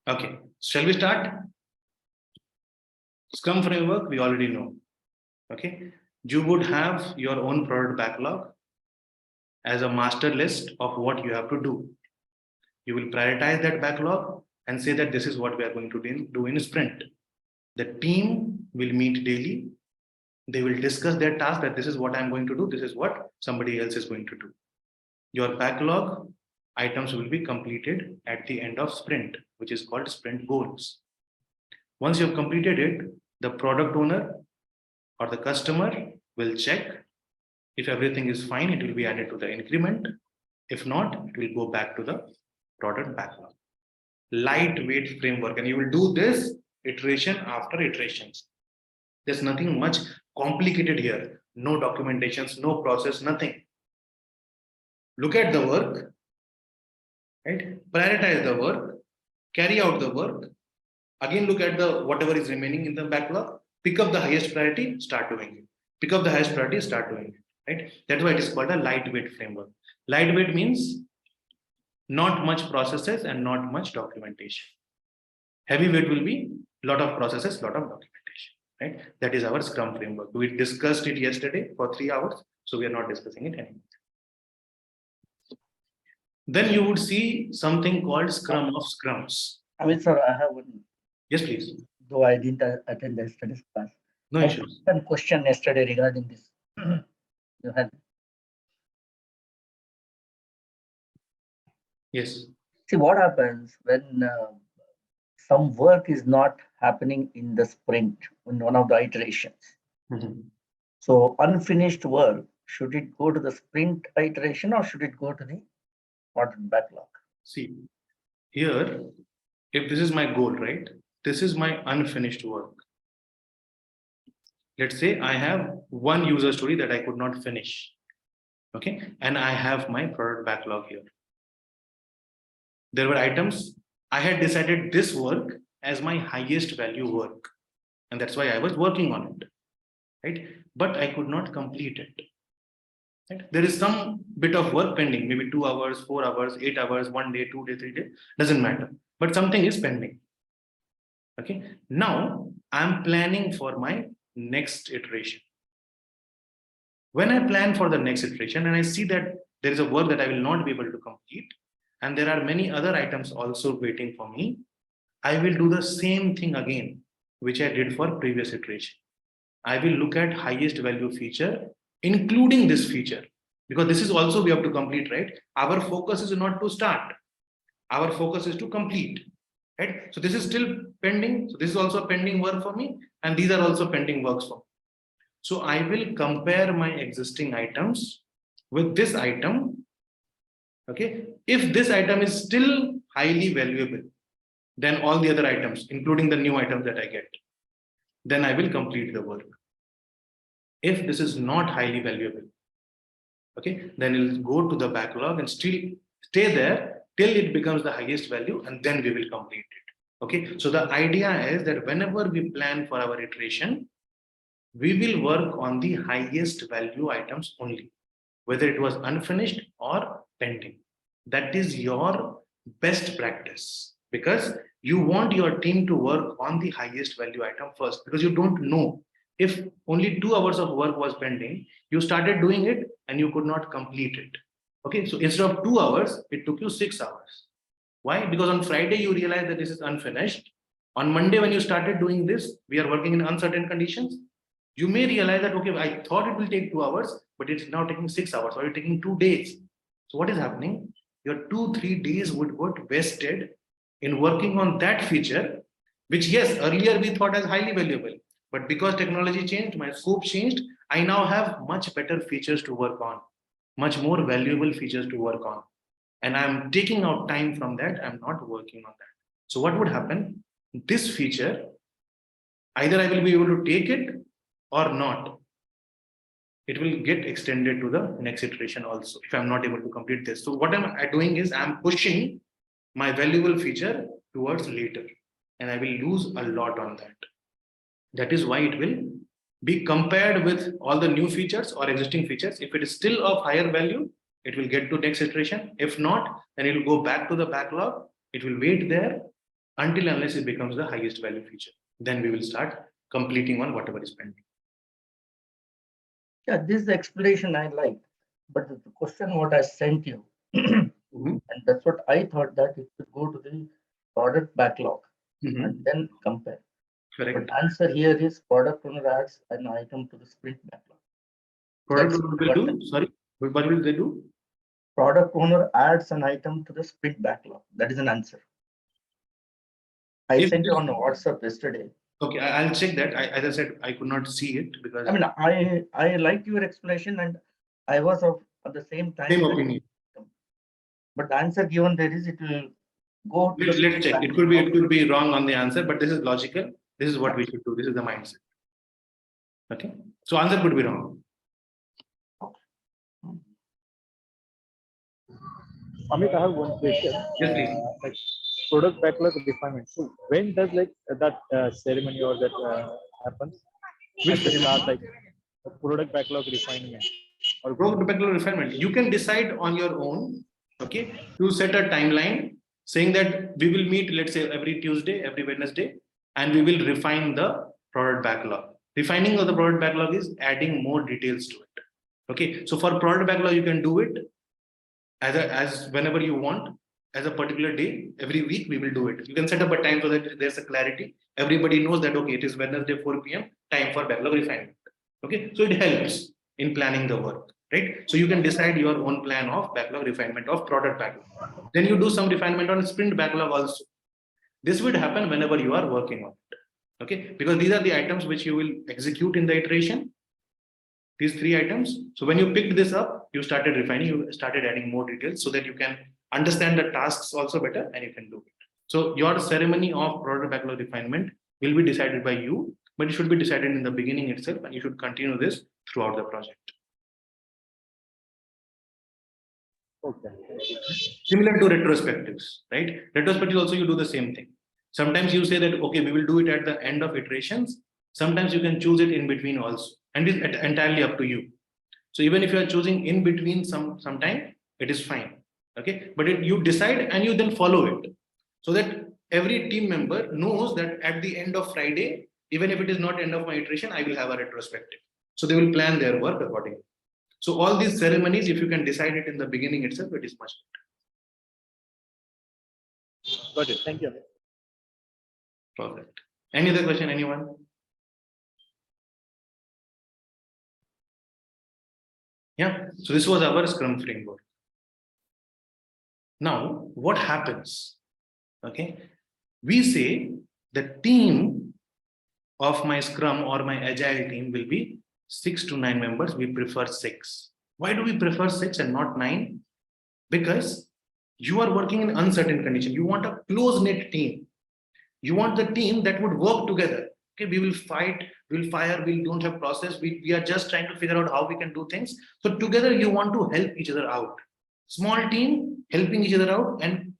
Okay, shall we start? Scrum framework, we already know. Okay, you would have your own product backlog as a master list of what you have to do. You will prioritize that backlog and say that this is what we are going to do in a sprint. The team will meet daily. They will discuss their task, that this is what I'm going to do, this is what somebody else is going to do. Your backlog items will be completed at the end of sprint, which is called sprint goals. Once you've completed it, the product owner or the customer will check. If everything is fine, it will be added to the increment. If not, it will go back to the product backlog. Lightweight framework, and you will do this iteration after iterations. There's nothing much complicated here. No documentations, no process, nothing. Look at the work, right? Prioritize the work, carry out the work. Again, look at the whatever is remaining in the backlog. Pick up the highest priority, start doing it. Pick up the highest priority, start doing it. Right? That's why it is called a lightweight framework. Lightweight means not much processes and not much documentation. Heavyweight will be a lot of processes, lot of documentation. Right? That is our Scrum framework. We discussed it yesterday for 3 hours, so we are not discussing it anymore. Then you would see something called Scrum of Scrums. I mean, sir, I have one. Yes, please. Though I didn't attend yesterday's class. No issues. One question yesterday regarding this. You had. Yes. See what happens when some work is not happening in the sprint in one of the iterations. So unfinished work, should it go to the sprint iteration or should it go to the product backlog? See, here, if this is my goal, right? This is my unfinished work. Let's say I have one user story that I could not finish. Okay, and I have my product backlog here. There were items, I had decided this work as my highest value work. And that's why I was working on it. Right? But I could not complete it. Right? There is some bit of work pending, maybe 2 hours, 4 hours, 8 hours, 1 day, 2 days, 3 days, doesn't matter. But something is pending. Okay. Now I'm planning for my next iteration. When I plan for the next iteration and I see that there is a work that I will not be able to complete, and there are many other items also waiting for me, I will do the same thing again, which I did for previous iteration. I will look at highest value feature, including this feature, because this is also we have to complete, right? Our focus is not to start. Our focus is to complete, right? So this is still pending. So this is also a pending work for me. And these are also pending works for me. So I will compare my existing items with this item. Okay, if this item is still highly valuable than all the other items, including the new items that I get, then I will complete the work. If this is not highly valuable, okay, then it'll go to the backlog and still stay there till it becomes the highest value, and then we will complete it. Okay, so the idea is that whenever we plan for our iteration, we will work on the highest value items only, whether it was unfinished or pending. That is your best practice, because you want your team to work on the highest value item first, because you don't know if only 2 hours of work was pending, you started doing it and you could not complete it. Okay, so instead of 2 hours, it took you 6 hours. Why? Because on Friday you realize that this is unfinished. On Monday, when you started doing this, we are working in uncertain conditions. You may realize that, okay, I thought it will take 2 hours, but it's now taking 6 hours, or it's taking 2 days. So what is happening? Your 2-3 days would get wasted in working on that feature, which yes, earlier we thought as highly valuable, but because technology changed, my scope changed, I now have much better features to work on, much more valuable features to work on. And I'm taking out time from that, I'm not working on that. So what would happen? This feature, either I will be able to take it or not. It will get extended to the next iteration also, if I'm not able to complete this. So what I'm doing is I'm pushing my valuable feature towards later, and I will lose a lot on that. That is why it will be compared with all the new features or existing features. If it is still of higher value, it will get to next iteration. If not, then it will go back to the backlog. It will wait there. until unless it becomes the highest value feature. Then we will start completing on whatever is pending. Yeah, this is the explanation I like. But the question what I sent you, and that's what I thought that it should go to the product backlog and then compare. Correct. But answer here is product owner adds an item to the sprint backlog. Product That's owner will do. Sorry, what will they do? Product owner adds an item to the sprint backlog. That is an answer. I If sent it you is- on WhatsApp yesterday. Okay, I'll check that. As I said, I could not see it because I mean, I liked your explanation and I was of at the same time. same opinion. But the answer given there is it will go to the Let's sprint check. backlog. It could be wrong on the answer, but this is logical. This is what we should do. This is the mindset. Okay. So answer could be wrong. Amit, I have one question. Yes, please. Like product backlog refinement. So when does like that ceremony or that happens? Which At the start, like product backlog refinement or Product backlog refinement. You can decide on your own, okay, to set a timeline saying that we will meet, let's say, every Tuesday, every Wednesday, and we will refine the product backlog. Refining of the product backlog is adding more details to it. Okay, so for product backlog, you can do it as whenever you want, as a particular day. Every week we will do it. You can set up a time so that there's a clarity. Everybody knows that okay, it is Wednesday 4 p.m. time for backlog refinement. Okay, so it helps in planning the work, right? So you can decide your own plan of backlog refinement of product backlog. Then you do some refinement on sprint backlog also. This would happen whenever you are working on it. Okay, because these are the items which you will execute in the iteration. These 3 items. So when you picked this up, you started refining, you started adding more details so that you can understand the tasks also better and you can do it. So your ceremony of product backlog refinement will be decided by you, but it should be decided in the beginning itself and you should continue this throughout the project. okay. Similar to retrospectives, right? Retrospectives also you do the same thing. Sometimes you say that, okay, we will do it at the end of iterations. Sometimes you can choose it in between also. And it's entirely up to you. So even if you are choosing in between sometime, it is fine. Okay, but you decide and you then follow it, so that every team member knows that at the end of Friday, even if it is not end of my iteration, I will have a retrospective. So they will plan their work accordingly. So all these ceremonies, if you can decide it in the beginning itself, it is much better. Got it. Thank you. Perfect. Any other question, anyone? Yeah, so this was our Scrum framework. Now, what happens? Okay, we say the team of my Scrum or my Agile team will be 6 to 9 members. We prefer 6. Why do we prefer 6 and not 9? Because you are working in uncertain condition. You want a close-knit team. You want the team that would work together. Okay, we will fight, we'll fire, we don't have process. We are just trying to figure out how we can do things. So together you want to help each other out. Small team helping each other out and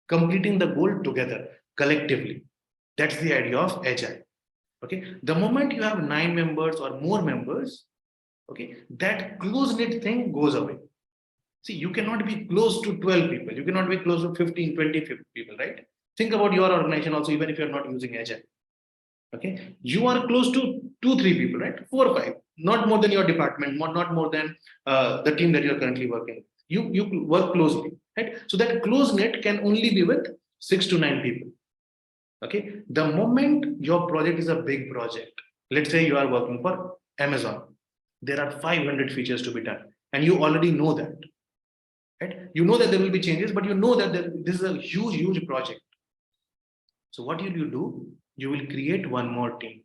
completing the goal together, collectively. That's the idea of Agile. Okay, the moment you have 9 members or more members, okay, that close-knit thing goes away. See, you cannot be close to 12 people. You cannot be close to 15, 20 people, right? Think about your organization also, even if you're not using Agile. Okay, you are close to 2-3 people, right? 4 or 5, not more than your department, not more than the team that you're currently working with. You work closely, right? So that close knit can only be with 6 to 9 people. Okay, the moment your project is a big project, let's say you are working for Amazon, there are 500 features to be done, and you already know that, right? You know that there will be changes, but you know that this is a huge project. So what will you do? You will create one more team.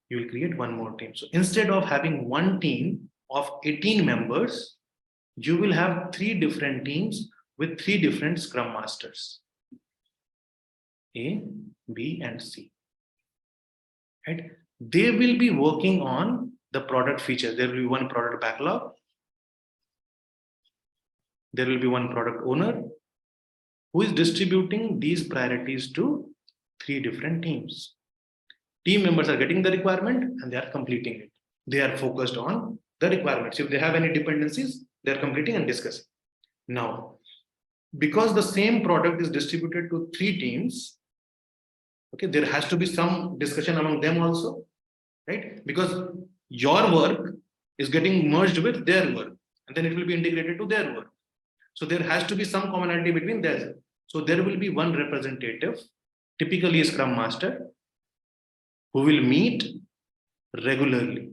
You will create one more team. So instead of having one team of 18 members, you will have 3 different teams with 3 different Scrum Masters, A, B, and C. Right? They will be working on the product feature. There will be one product backlog. There will be one product owner who is distributing these priorities to 3 different teams. Team members are getting the requirement and they are completing it. They are focused on the requirements. If they have any dependencies, they are completing and discussing. Now, because the same product is distributed to 3 teams, okay, there has to be some discussion among them also, right? Because your work is getting merged with their work, and then it will be integrated to their work. So there has to be some commonality between theirs. So there will be one representative, typically a Scrum Master, who will meet regularly.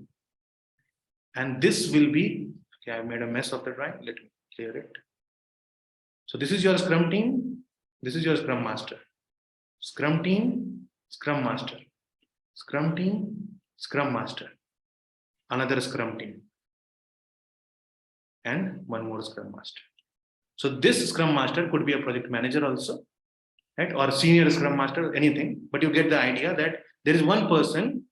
And this will be, okay, I made a mess of the drawing. Let me clear it. So this is your Scrum team. This is your Scrum Master. Scrum team, Scrum Master. Scrum team, Scrum Master. Another Scrum team. And one more Scrum Master. So this Scrum Master could be a project manager also, right? Or senior Scrum Master, anything. But you get the idea that there is one person,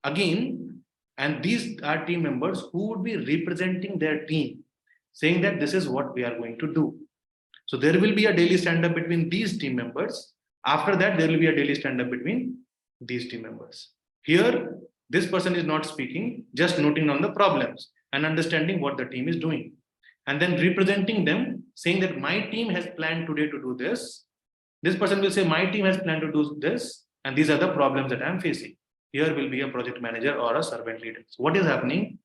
again, and these are team members who would be representing their team, saying that this is what we are going to do. So there will be a daily stand-up between these team members. After that, there will be a daily stand-up between these team members. Here, this person is not speaking, just noting down the problems and understanding what the team is doing. And then representing them, saying that my team has planned today to do this. This person will say, my team has planned to do this, and these are the problems that I'm facing. Here will be a project manager or a servant leader. So what is happening?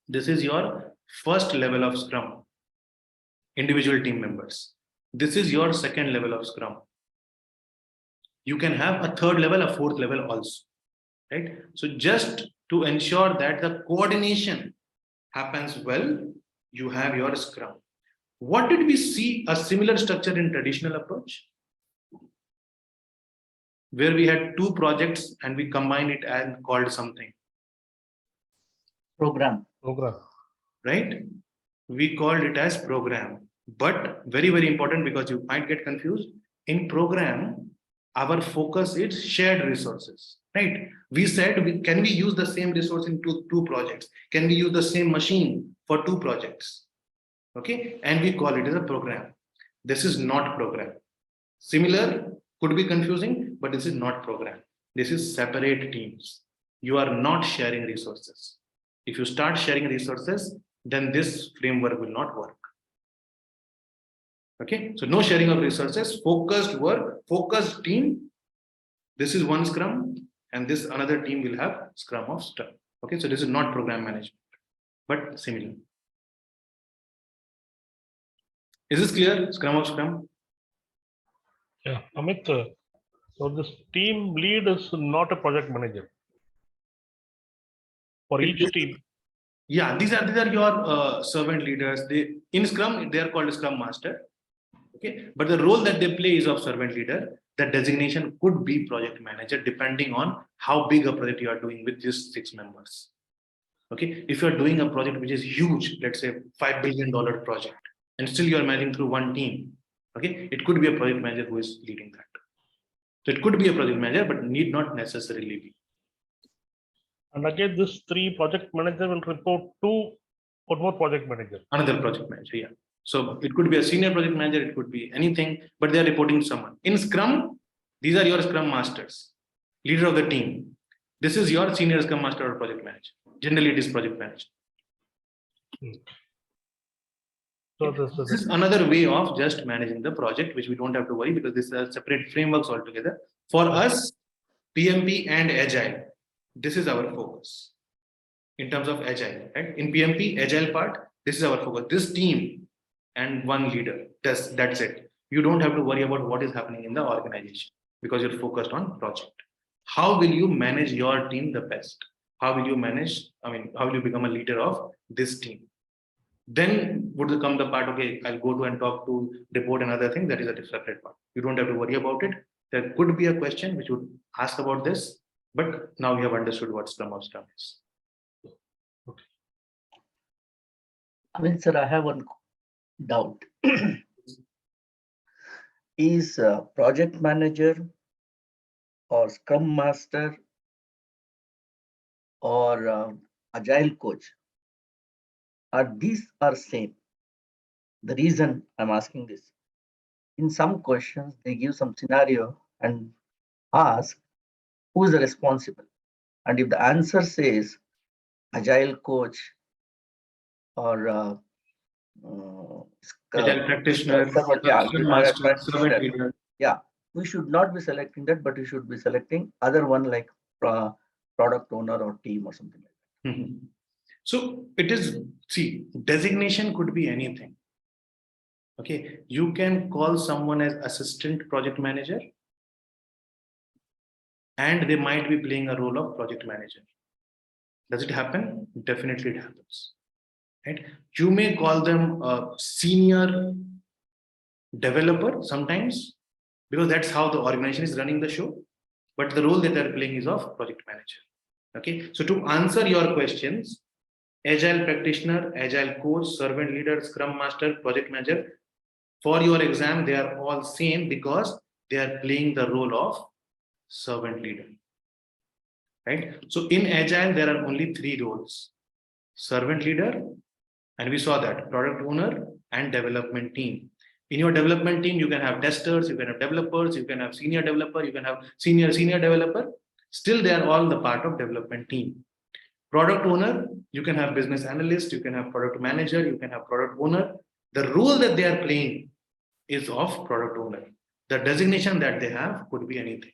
This is your first level of Scrum, individual team members. This is your second level of Scrum. You can have a third level, a fourth level also, right? So just to ensure that the coordination happens well, you have your Scrum. What did we see a similar structure in traditional approach? Where we had 2 projects and we combined it and called something. Program. Right? We called it as program. But very, very important, because you might get confused. In program, our focus is shared resources, right? We said, can we use the same resource in two projects? Can we use the same machine for 2 projects? Okay, and we call it as a program. This is not program. Similar, could be confusing, but this is not program. This is separate teams. You are not sharing resources. If you start sharing resources, then this framework will not work. Okay, so no sharing of resources, focused work, focused team. This is one Scrum, and this another team will have Scrum of stuff. Okay, so this is not program management, but similar. Is this clear? Scrum of Scrum? Yeah, Amit, so this team lead is not a project manager for each team. Yeah, these are your servant leaders. They in Scrum they are called Scrum Master. Okay, but the role that they play is of servant leader. That designation could be project manager depending on how big a project you are doing with these 6 members. Okay, if you are doing a project which is huge, let's say $5 billion project, and still you are managing through one team. Okay, it could be a project manager who is leading that. So it could be a project manager, but need not necessarily be. And again, this 3 project manager will report to one more project manager. Another project manager, yeah. So it could be a senior project manager, it could be anything, but they are reporting to someone. In Scrum, these are your Scrum Masters, leader of the team. This is your senior Scrum Master or project manager. Generally, it is project manager. So this is another way of just managing the project, which we don't have to worry because this is separate frameworks altogether. For us, PMP and Agile, this is our focus in terms of Agile. Right? In PMP, Agile part, this is our focus. This team and one leader, that's it. You don't have to worry about what is happening in the organization because you're focused on project. How will you manage your team the best? How will you manage, how will you become a leader of this team? Then would come the part, okay, I'll go to and talk to report another thing, that is a separate part. You don't have to worry about it. There could be a question which would ask about this, but now we have understood what Scrum of Scrum is. okay. Sir, I have one doubt. Is project manager or Scrum Master or Agile coach, these are same? The reason I'm asking this, in some questions, they give some scenario and ask who is the responsible. And if the answer says Agile coach or Agile practitioner, Scrum master, servant leader. Yeah, we should not be selecting that, but we should be selecting other one like product owner or team or something like that. So it is, see, designation could be anything. Okay, you can call someone as assistant project manager, and they might be playing a role of project manager. Does it happen? Definitely it happens. Right? You may call them a senior developer sometimes, because that's how the organization is running the show, but the role that they're playing is of project manager. Okay, so to answer your questions, Agile practitioner, Agile coach, servant leader, Scrum master, project manager, for your exam, they are all same because they are playing the role of servant leader. Right? So in Agile, there are only 3 roles: servant leader, and we saw that, product owner, and development team. In your development team, you can have testers, you can have developers, you can have senior developer, you can have senior developer. Still, they are all the part of development team. Product owner, you can have business analyst, you can have product manager, you can have product owner. The role that they are playing is of product owner. The designation that they have could be anything.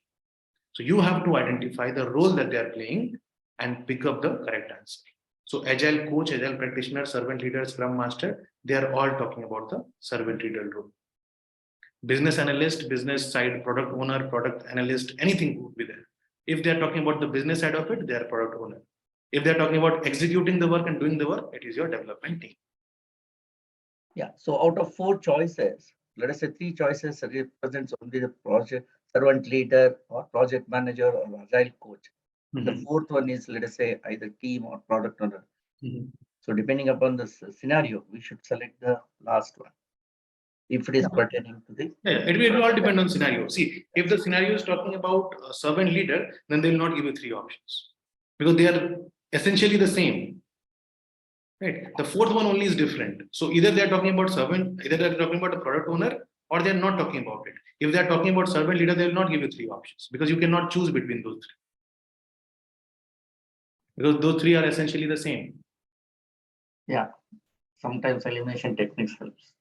So you have to identify the role that they are playing and pick up the correct answer. So Agile coach, Agile practitioner, servant leader, Scrum master, they are all talking about the servant leader role. Business analyst, business side, product owner, product analyst, anything would be there. If they are talking about the business side of it, they are product owner. If they're talking about executing the work and doing the work, it is your development team. Yeah. So out of 4 choices, let us say 3 choices represents only the project servant leader or project manager or Agile coach. The 4th one is, let us say, either team or product owner. So depending upon the scenario, we should select the last one if it is pertaining to the. Yeah, it will all depend on scenario. See, if the scenario is talking about a servant leader, then they will not give you 3 options because they are essentially the same. Right. The 4th one only is different. So either they are talking about servant, either they are talking about a product owner, or they are not talking about it. If they are talking about servant leader, they will not give you 3 options because you cannot choose between those 3. Because those 3 are essentially the same. Yeah. Sometimes elimination techniques helps.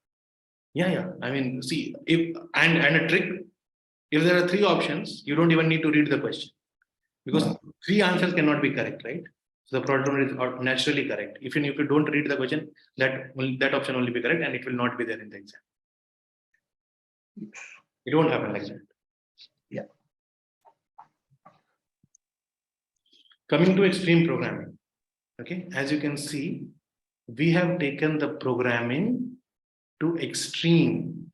Yeah. I mean, see, if and a trick, if there are 3 options, you don't even need to read the question because 3 answers cannot be correct, right? So the product owner is naturally correct. Even if you don't read the question, that option only be correct and it will not be there in the exam. It won't happen like that. Yeah. Coming to extreme programming. Okay, as you can see, we have taken the programming to extreme.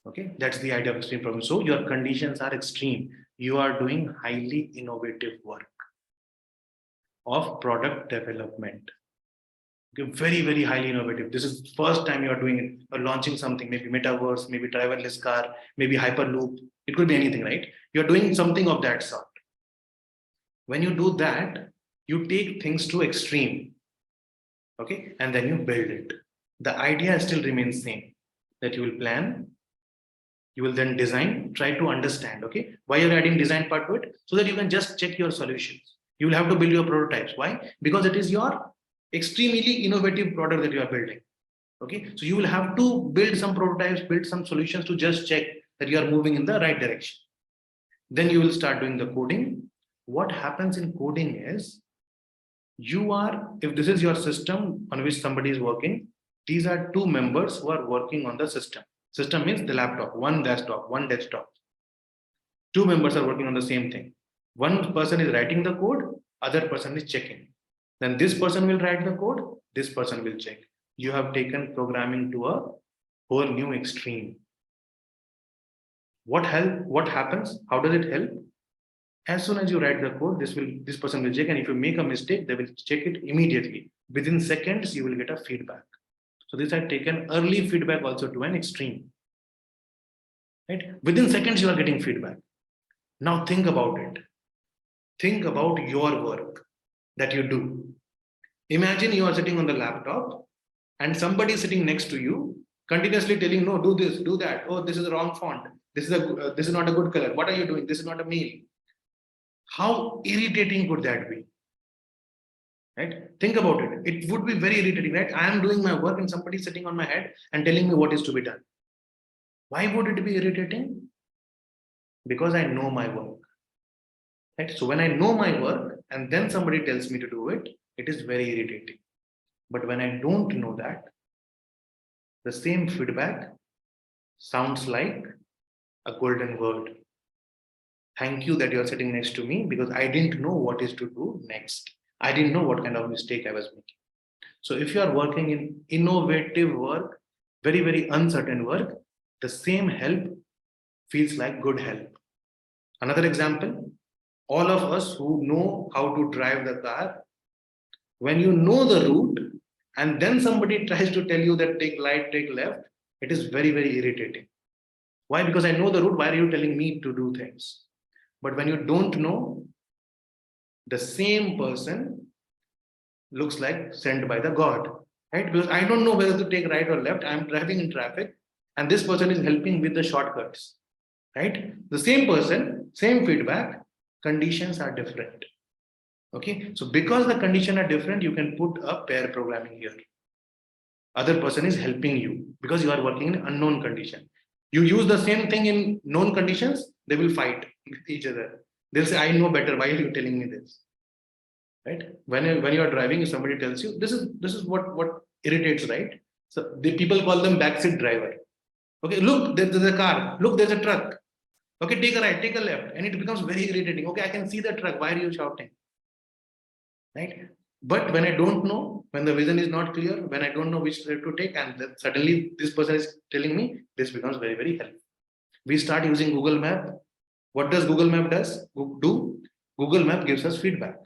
Okay, that's the idea of extreme programming. So your conditions are extreme. You are doing highly innovative work of product development. Okay, very highly innovative. This is the first time you are doing it or launching something, maybe metaverse, maybe driverless car, maybe hyperloop. It could be anything, right? You're doing something of that sort. When you do that, you take things to extreme. Okay, and then you build it. The idea still remains same, that you will plan, you will then design, try to understand, okay, why you're adding design part to it, so that you can just check your solutions. You will have to build your prototypes. Why? Because it is your extremely innovative product that you are building. Okay, so you will have to build some prototypes, build some solutions to just check that you are moving in the right direction. Then you will start doing the coding. What happens in coding is, if this is your system on which somebody is working, these are 2 members who are working on the system. System means the laptop, one desktop. 2 members are working on the same thing. One person is writing the code, other person is checking. Then this person will write the code, this person will check. You have taken programming to a whole new extreme. What happens? How does it help? As soon as you write the code, this person will check, and if you make a mistake, they will check it immediately. Within seconds, you will get a feedback. So this had taken early feedback also to an extreme. Right? Within seconds, you are getting feedback. Now think about it. Think about your work that you do. Imagine you are sitting on the laptop and somebody is sitting next to you, continuously telling, no, do this, do that. Oh, this is the wrong font. This is not a good color. What are you doing? This is not a mail. How irritating could that be? right? Think about it. It would be very irritating, right? I am doing my work and somebody sitting on my head and telling me what is to be done. Why would it be irritating? Because I know my work, right? So when I know my work and then somebody tells me to do it, it is very irritating. But when I don't know that, the same feedback sounds like a golden word. Thank you that you're sitting next to me because I didn't know what is to do next. I didn't know what kind of mistake I was making. So if you are working in innovative work, very, very uncertain work, the same help feels like good help. Another example, all of us who know how to drive the car, when you know the route and then somebody tries to tell you that take right, take left, it is very, very irritating. Why? Because I know the route. Why are you telling me to do things? But when you don't know, the same person looks like sent by the God, right? Because I don't know whether to take right or left. I'm driving in traffic and this person is helping with the shortcuts, right? The same person, same feedback, conditions are different. Okay, so because the conditions are different, you can put a pair programming here. Other person is helping you because you are working in unknown condition. You use the same thing in known conditions, they will fight with each other. They'll say, I know better. Why are you telling me this? Right? When you are driving, if somebody tells you this is what irritates, right? So the people call them backseat driver. Okay, look, there's a car. Look, there's a truck. Okay, take a right, take a left, and it becomes very irritating. Okay, I can see the truck. Why are you shouting? Right? But when I don't know, when the vision is not clear, when I don't know which route to take, and then suddenly this person is telling me, this becomes very, very helpful. We start using Google Map. What does Google Map do? Google Map gives us feedback,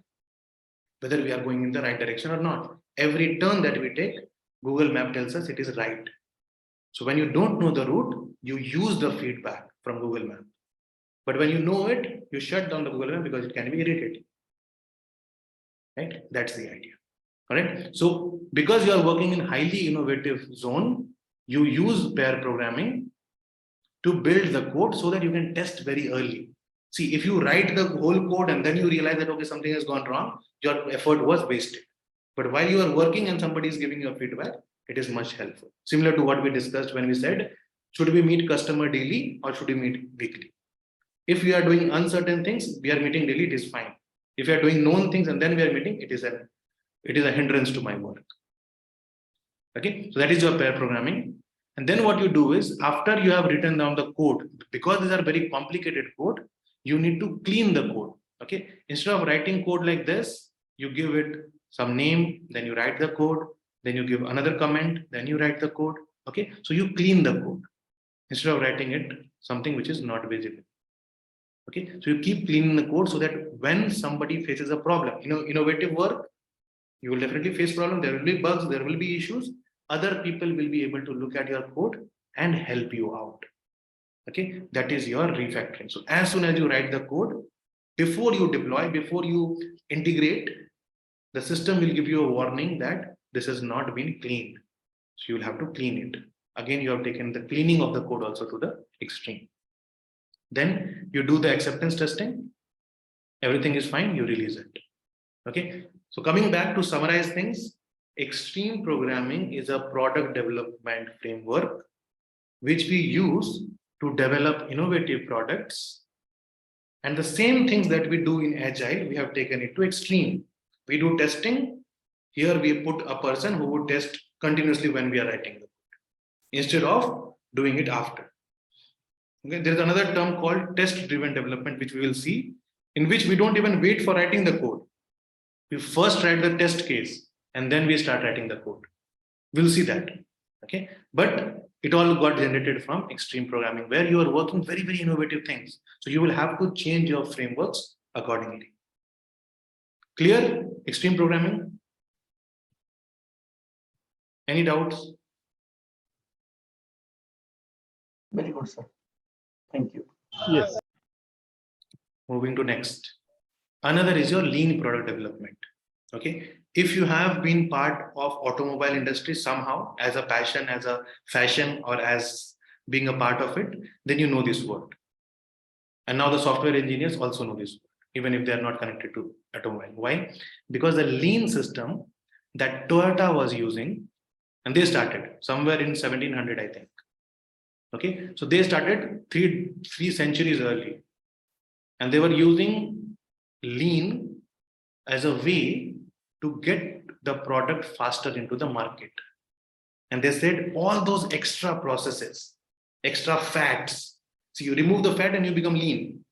whether we are going in the right direction or not. Every turn that we take, Google Map tells us it is right. So when you don't know the route, you use the feedback from Google Map. But when you know it, you shut down the Google Map because it can be irritating. Right? That's the idea. All right. So because you are working in highly innovative zone, you use pair programming to build the code so that you can test very early. See, if you write the whole code and then you realize that, okay, something has gone wrong, your effort was wasted. But while you are working and somebody is giving you a feedback, it is much helpful. Similar to what we discussed when we said, should we meet customer daily or should we meet weekly? If we are doing uncertain things, we are meeting daily, it is fine. If you are doing known things and then we are meeting, it is a hindrance to my work. Okay, so that is your pair programming. And then what you do is, after you have written down the code, because these are very complicated code, you need to clean the code. Okay, instead of writing code like this, you give it some name, then you write the code, then you give another comment, then you write the code. Okay, so you clean the code instead of writing it something which is not visible. Okay, so you keep cleaning the code so that when somebody faces a problem, innovative work, you will definitely face problem. There will be bugs, there will be issues. Other people will be able to look at your code and help you out. Okay, that is your refactoring. So as soon as you write the code, before you deploy, before you integrate, the system will give you a warning that this has not been cleaned. So you will have to clean it. Again, you have taken the cleaning of the code also to the extreme. Then you do the acceptance testing. Everything is fine, you release it. Okay, so coming back to summarize things, extreme programming is a product development framework which we use to develop innovative products. And the same things that we do in Agile, we have taken it to extreme. We do testing. Here we put a person who would test continuously when we are writing the code, instead of doing it after. Okay, there is another term called test-driven development, which we will see, in which we don't even wait for writing the code. We first write the test case and then we start writing the code. We'll see that. Okay, but it all got generated from extreme programming, where you are working very, very innovative things. So you will have to change your frameworks accordingly. Clear? Extreme programming? Any doubts? Very good, sir. Thank you. Yes. Moving to next. Another is your lean product development. Okay, if you have been part of automobile industry somehow as a passion, as a fashion, or as being a part of it, then you know this word. And now the software engineers also know this word. even if they are not connected to automobile. Why? Because the lean system that Toyota was using, and they started somewhere in 1700, I think. Okay, so they started three centuries early, and they were using lean as a way to get the product faster into the market. And they said all those extra processes, extra fats, so you remove the fat and you become lean.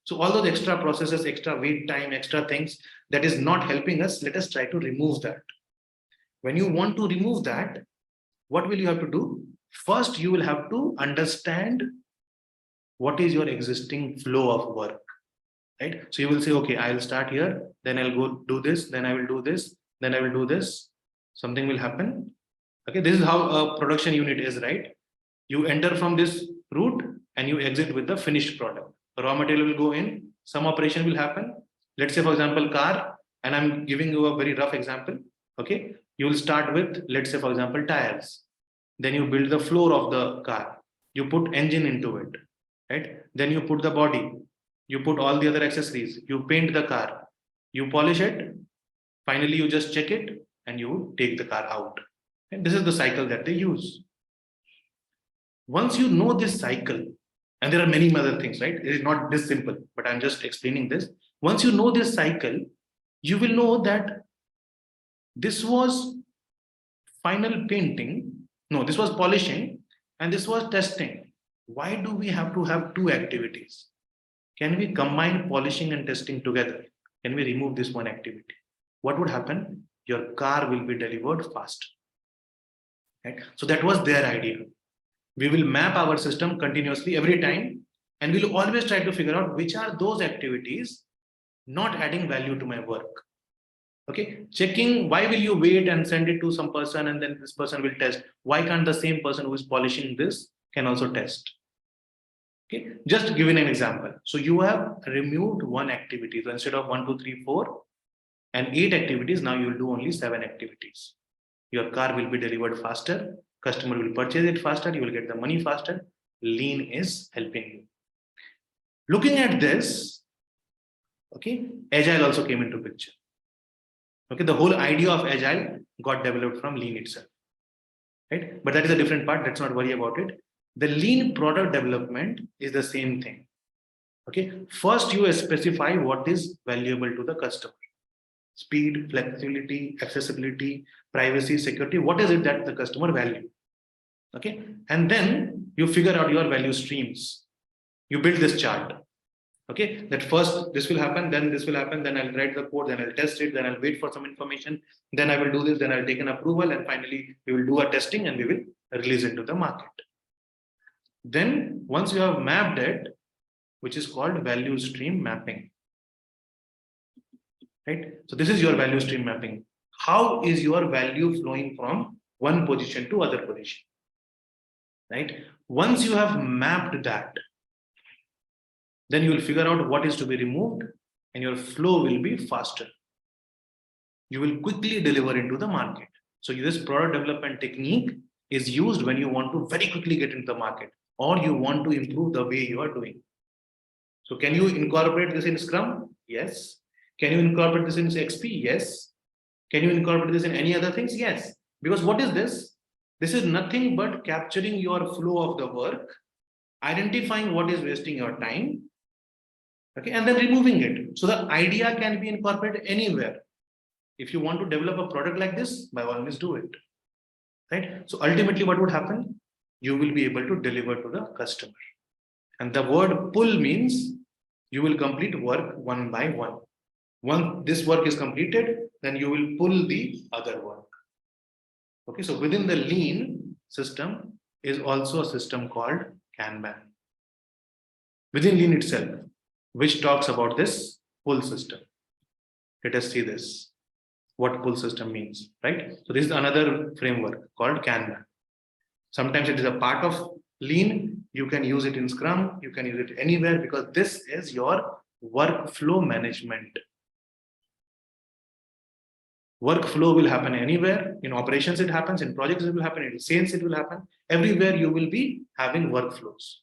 So all those extra processes, extra wait time, extra things that is not helping us, let us try to remove that. When you want to remove that, what will you have to do? First, you will have to understand what is your existing flow of work, right? So you will say, okay, I'll start here, then I'll go do this, then I will do this, then I will do this. Something will happen. Okay, this is how a production unit is, right? You enter from this route and you exit with the finished product. Raw material will go in, some operation will happen. Let's say, for example, car, and I'm giving you a very rough example. Okay, you will start with, let's say, for example, tires. Then you build the floor of the car. You put engine into it, right? Then you put the body. You put all the other accessories. You paint the car. You polish it. Finally, you just check it and you take the car out. And this is the cycle that they use. Once you know this cycle, and there are many other things, right? It is not this simple, but I'm just explaining this. Once you know this cycle, you will know that this was final painting. No, this was polishing and this was testing. Why do we have to have two activities? Can we combine polishing and testing together? Can we remove this one activity? What would happen? Your car will be delivered faster. Right? So that was their idea. We will map our system continuously every time, and we'll always try to figure out which are those activities not adding value to my work. Okay, checking why will you wait and send it to some person and then this person will test? Why can't the same person who is polishing this can also test? Okay, just giving an example. So you have removed one activity. So instead of 1, 2, 3, 4 and 8 activities, now you will do only 7 activities. Your car will be delivered faster. Customer will purchase it faster. You will get the money faster. Lean is helping you. Looking at this, okay, Agile also came into picture. Okay, the whole idea of Agile got developed from Lean itself, right? But that is a different part. Let's not worry about it. The Lean product development is the same thing. Okay, first you specify what is valuable to the customer. Speed, flexibility, accessibility, privacy, security. What is it that the customer value? Okay, and then you figure out your value streams. You build this chart. Okay, that first this will happen, then this will happen, then I'll write the code, then I'll test it, then I'll wait for some information, then I will do this, then I'll take an approval, and finally we will do a testing and we will release it to the market. Then once you have mapped it, which is called value stream mapping. Right? So this is your value stream mapping. How is your value flowing from one position to other position? Right? Once you have mapped that, then you will figure out what is to be removed and your flow will be faster. You will quickly deliver into the market. So this product development technique is used when you want to very quickly get into the market or you want to improve the way you are doing. So can you incorporate this in Scrum? Yes. Can you incorporate this in XP? Yes. Can you incorporate this in any other things? Yes. Because what is this? This is nothing but capturing your flow of the work, identifying what is wasting your time, okay, and then removing it. So the idea can be incorporated anywhere. If you want to develop a product like this, by all means do it. Right? So ultimately what would happen? You will be able to deliver to the customer. And the word pull means you will complete work one by one. Once this work is completed, then you will pull the other work. Okay, so within the Lean system is also a system called Kanban. Within Lean itself, which talks about this pull system. Let us see this, what pull system means, right? So this is another framework called Kanban. Sometimes it is a part of Lean. You can use it in Scrum. You can use it anywhere because this is your workflow management. Workflow will happen anywhere. In operations, it happens. In projects, it will happen. In sales, it will happen. Everywhere you will be having workflows,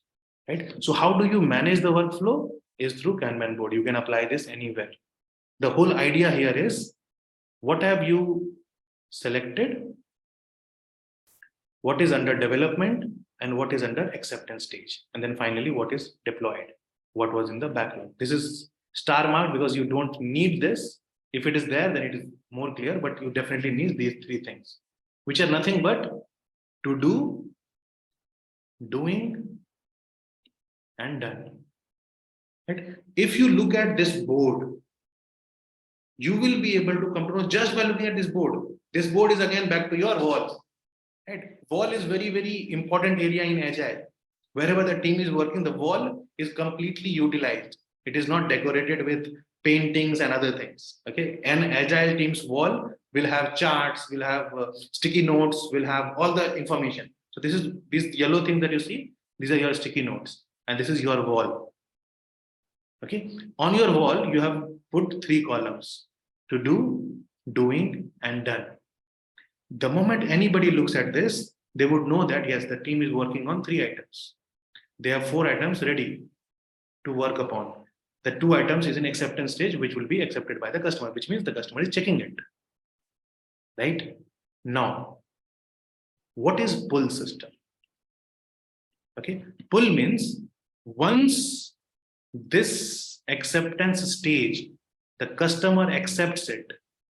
right? So how do you manage the workflow? is through Kanban board. You can apply this anywhere. The whole idea here is, what have you selected, what is under development, and what is under acceptance stage, and then finally what is deployed, what was in the backlog. This is star marked because you don't need this. If it is there, then it is more clear, but you definitely need these three things, which are nothing but to do, doing, and done. Right? If you look at this board, you will be able to come to know just by looking at this board. This board is again back to your wall. Right? Wall is very, very important area in Agile. Wherever the team is working, the wall is completely utilized. It is not decorated with paintings and other things. Okay, an Agile team's wall will have charts, will have sticky notes, will have all the information. So this is this yellow thing that you see. These are your sticky notes, and this is your wall. Okay, on your wall you have put 3 columns: to do, doing, and done. The moment anybody looks at this, they would know that yes, the team is working on 3 items. They have 4 items ready to work upon. The 2 items is in acceptance stage, which will be accepted by the customer, which means the customer is checking it. Right? Now, what is pull system? Okay, pull means once this acceptance stage, the customer accepts it,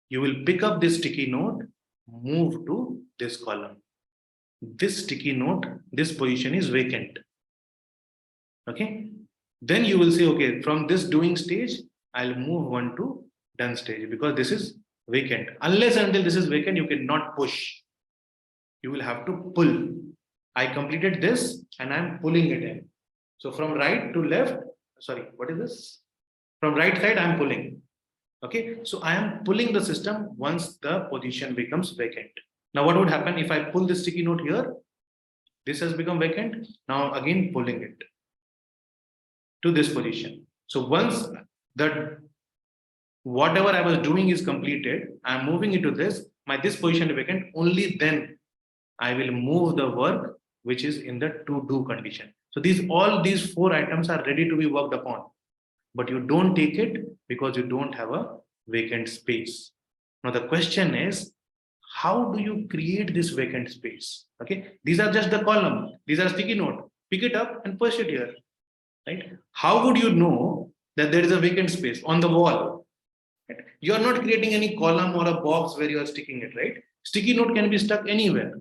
you will pick up this sticky note, move to this column. This sticky note, this position is vacant. Okay, then you will say, okay, from this doing stage, I'll move one to done stage because this is vacant. Unless until this is vacant, you cannot push. You will have to pull. I completed this and I'm pulling it in. So from right to left, sorry, what is this? From right side, I'm pulling. Okay, so I am pulling the system once the position becomes vacant. Now, what would happen if I pull the sticky note here? This has become vacant. Now, again, pulling it to this position. So once that whatever I was doing is completed, I'm moving into this, this position is vacant, only then I will move the work which is in the to do condition. So all these 4 items are ready to be worked upon, but you don't take it because you don't have a vacant space. Now the question is, how do you create this vacant space? Okay, these are just the column, these are sticky note. Pick it up and push it here. Right? How would you know that there is a vacant space on the wall? Right? You are not creating any column or a box where you are sticking it, right? Sticky note can be stuck anywhere.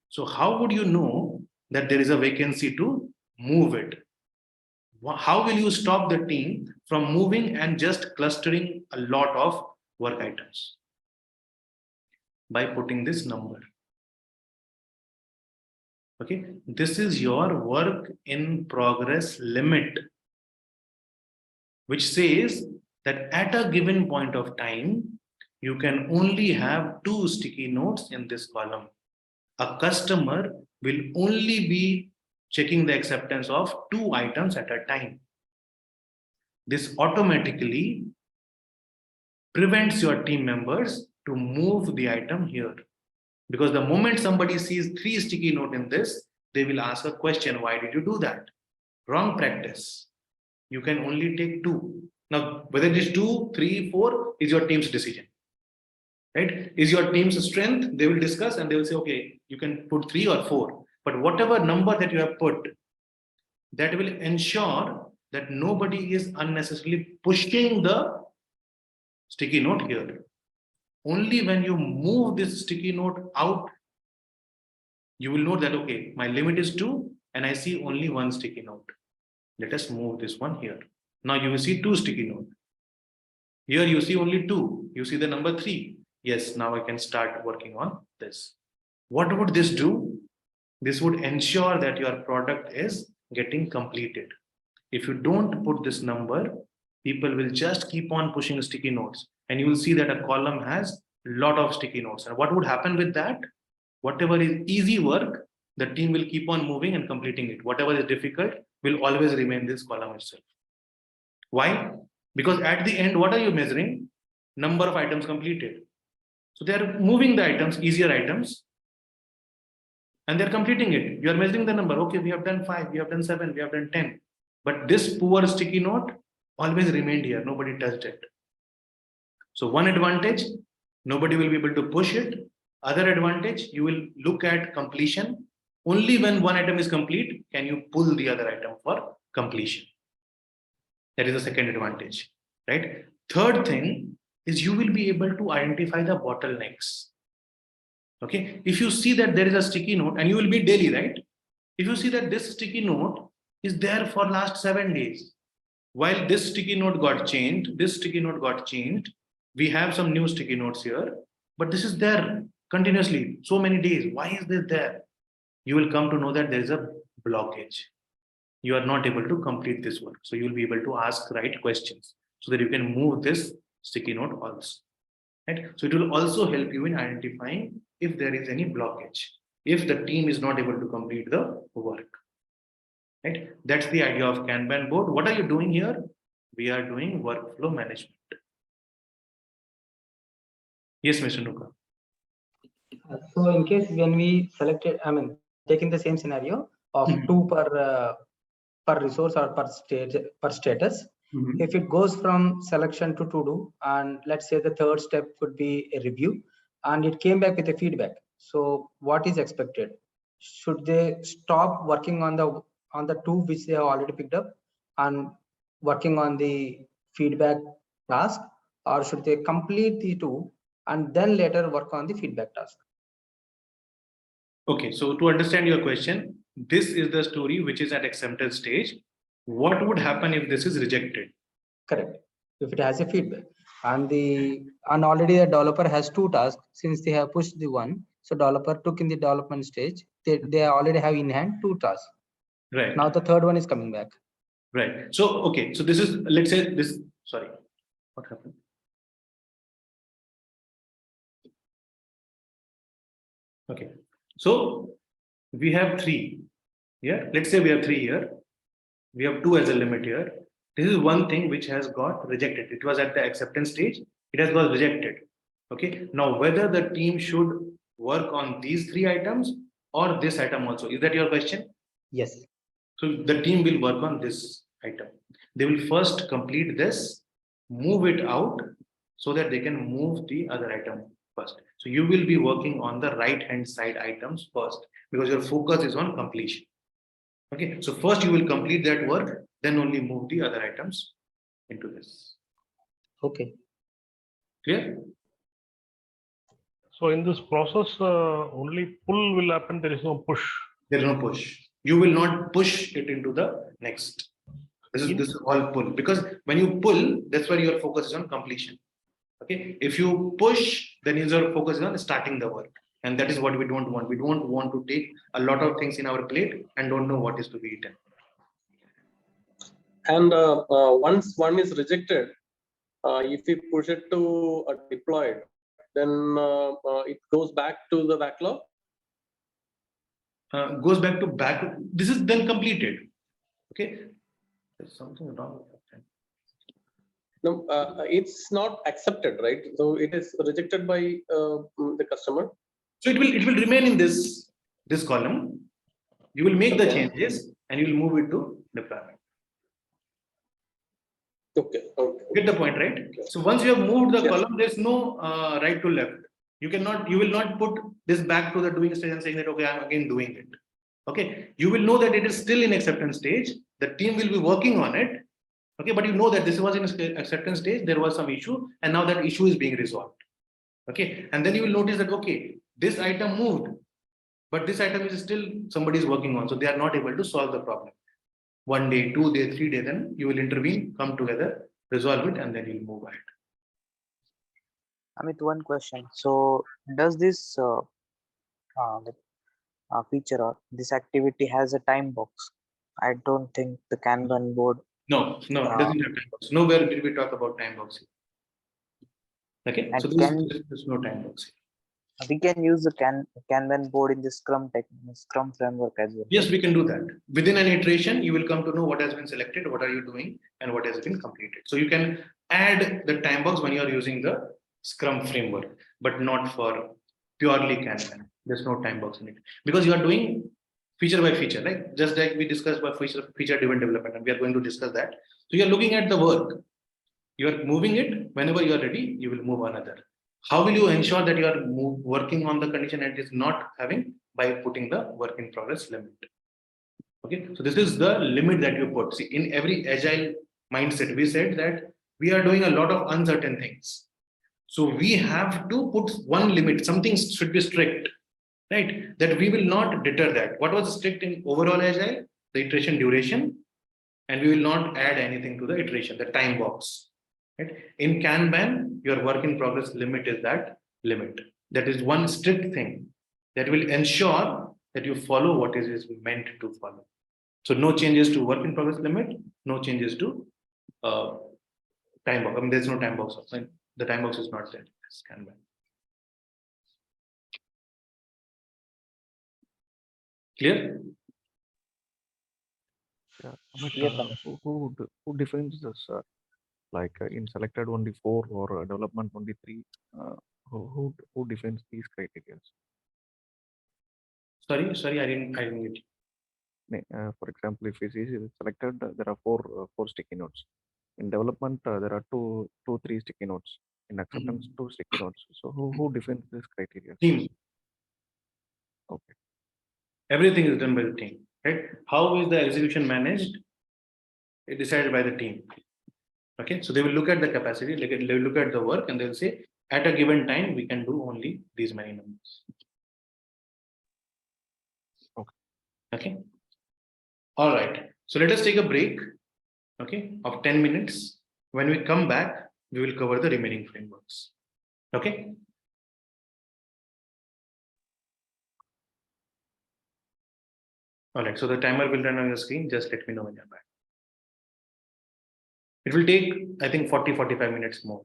So how would you know that there is a vacancy to move it? How will you stop the team from moving and just clustering a lot of work items? By putting this number. Okay, this is your work in progress limit, which says that at a given point of time, you can only have 2 sticky notes in this column. A customer will only be checking the acceptance of 2 items at a time. This automatically prevents your team members to move the item here. Because the moment somebody sees 3 sticky notes in this, they will ask a question, why did you do that? Wrong practice. You can only take 2. Now, whether it is 2, 3, 4 is your team's decision. Right? Is your team's strength, they will discuss and they will say, okay, you can put 3 or 4. But whatever number that you have put, that will ensure that nobody is unnecessarily pushing the sticky note here. Only when you move this sticky note out, you will know that, okay, my limit is 2 and I see only 1 sticky note. Let us move this one here. Now you will see 2 sticky notes. Here you see only 2. You see the number 3. Yes, now I can start working on this. What would this do? This would ensure that your product is getting completed. If you don't put this number, people will just keep on pushing sticky notes. And you will see that a column has a lot of sticky notes. And what would happen with that? Whatever is easy work, the team will keep on moving and completing it. Whatever is difficult will always remain this column itself. Why? Because at the end, what are you measuring? Number of items completed. So they are moving the items, easier items, and they're completing it. You are measuring the number. Okay, we have done 5, we have done 7, we have done 10. But this poor sticky note always remained here. Nobody touched it. So one advantage, nobody will be able to push it. Other advantage, you will look at completion. Only when one item is complete, can you pull the other item for completion. That is the second advantage, right? Third thing is you will be able to identify the bottlenecks. Okay, if you see that there is a sticky note, and you will be daily, right? If you see that this sticky note is there for last 7 days, while this sticky note got changed, this sticky note got changed, we have some new sticky notes here, but this is there continuously, so many days. Why is this there? You will come to know that there is a blockage. You are not able to complete this work. So you will be able to ask right questions so that you can move this sticky note also. Right? So it will also help you in identifying if there is any blockage, if the team is not able to complete the work. Right? That's the idea of Kanban board. What are you doing here? We are doing workflow management. Yes, Mr. Nuka. So in case when we selected, taking the same scenario of 2 per resource or per status, if it goes from selection to do, and let's say the third step could be a review, and it came back with a feedback. So what is expected? Should they stop working on the 2 which they have already picked up and working on the feedback task, or should they complete the 2 and then later work on the feedback task? Okay, so to understand your question, this is the story which is at acceptance stage. What would happen if this is rejected? Correct. If it has a feedback and already the developer has 2 tasks, since they have pushed the 1, so developer took in the development stage, they already have in hand 2 tasks. Right. Now the third one is coming back. Right. So okay, so this is, let's say this, sorry, what happened? Okay, so we have 3 here. Let's say we have 3 here. We have 2 as a limit here. This is one thing which has got rejected. It was at the acceptance stage. It has got rejected. Okay. Now, whether the team should work on these 3 items or this item also. Is that your question? Yes. So the team will work on this item. They will first complete this, move it out so that they can move the other item first. So you will be working on the right hand side items first because your focus is on completion. Okay, so first you will complete that work, then only move the other items into this. Okay. Clear? So in this process, only pull will happen. There is no push. There is no push. You will not push it into the next. This is all pull, because when you pull, that's where your focus is on completion. Okay, if you push, then your focus is on starting the work, and that is what we don't want. We don't want to take a lot of things in our plate and don't know what is to be eaten. And once one is rejected, if we push it to deployed, then it goes back to the backlog. Goes back to backlog. This is then completed. Okay, there's something wrong with that. No, it's not accepted, right? So it is rejected by the customer. So it will remain in this column. You will make the changes and you will move it to deployment. Okay. Get the point, right? So once you have moved the column, there's no right to left. You will not put this back to the doing stage and saying that, okay, I'm again doing it. Okay, you will know that it is still in acceptance stage. The team will be working on it. Okay, but you know that this was in acceptance stage, there was some issue, and now that issue is being resolved. Okay, and then you will notice that, okay, this item moved, but this item is still somebody is working on, so they are not able to solve the problem. 1 day, 2 days, 3 days, then you will intervene, come together, resolve it, and then you'll move ahead. Amit, one question. So does this feature or this activity has a time box? I don't think the Kanban board. No, it doesn't have time box. Nowhere did we talk about time box here. Okay, so there's no time box here. We can use the Kanban board in the Scrum framework as well. Yes, we can do that. Within an iteration, you will come to know what has been selected, what are you doing, and what has been completed. So you can add the time box when you are using the Scrum framework, but not for purely Kanban. There's no time box in it because you are doing feature by feature, like just like we discussed about feature driven development, and we are going to discuss that. So you're looking at the work, you're moving it. Whenever you are ready, you will move another. How will you ensure that you are working on the condition and it is not having? By putting the work in progress limit. Okay, so this is the limit that you put. See, in every agile mindset, we said that we are doing a lot of uncertain things. So we have to put one limit, something should be strict, right? That we will not deter that. What was strict in overall agile? The iteration duration, and we will not add anything to the iteration, the time box. Right? In Kanban, your work in progress limit is that limit. That is one strict thing that will ensure that you follow what is meant to follow. So no changes to work in progress limit, no changes to time box. I mean, there's no time box. The time box is not there. It's Kanban. Clear? Yeah, but Yes, Ramesh. who defines this? Like in selected only 4 or development only 3? Who defines these criteria? Sorry, I didn't get you. For example, if you see selected, there are 4 sticky notes. In development, there are two, 3 sticky notes. In acceptance, 2 sticky notes. So who defines this criteria? Team. Okay. Everything is done by the team, right? How is the execution managed? It decided by the team. Okay, so they will look at the capacity, they will look at the work, and they'll say, at a given time, we can do only these many numbers. Okay. Okay. All right. So let us take a break, okay, of 10 minutes. When we come back, we will cover the remaining frameworks. Okay. All right. So the timer will run on your screen. Just let me know when you're back. It will take, I think, 40-45 minutes more.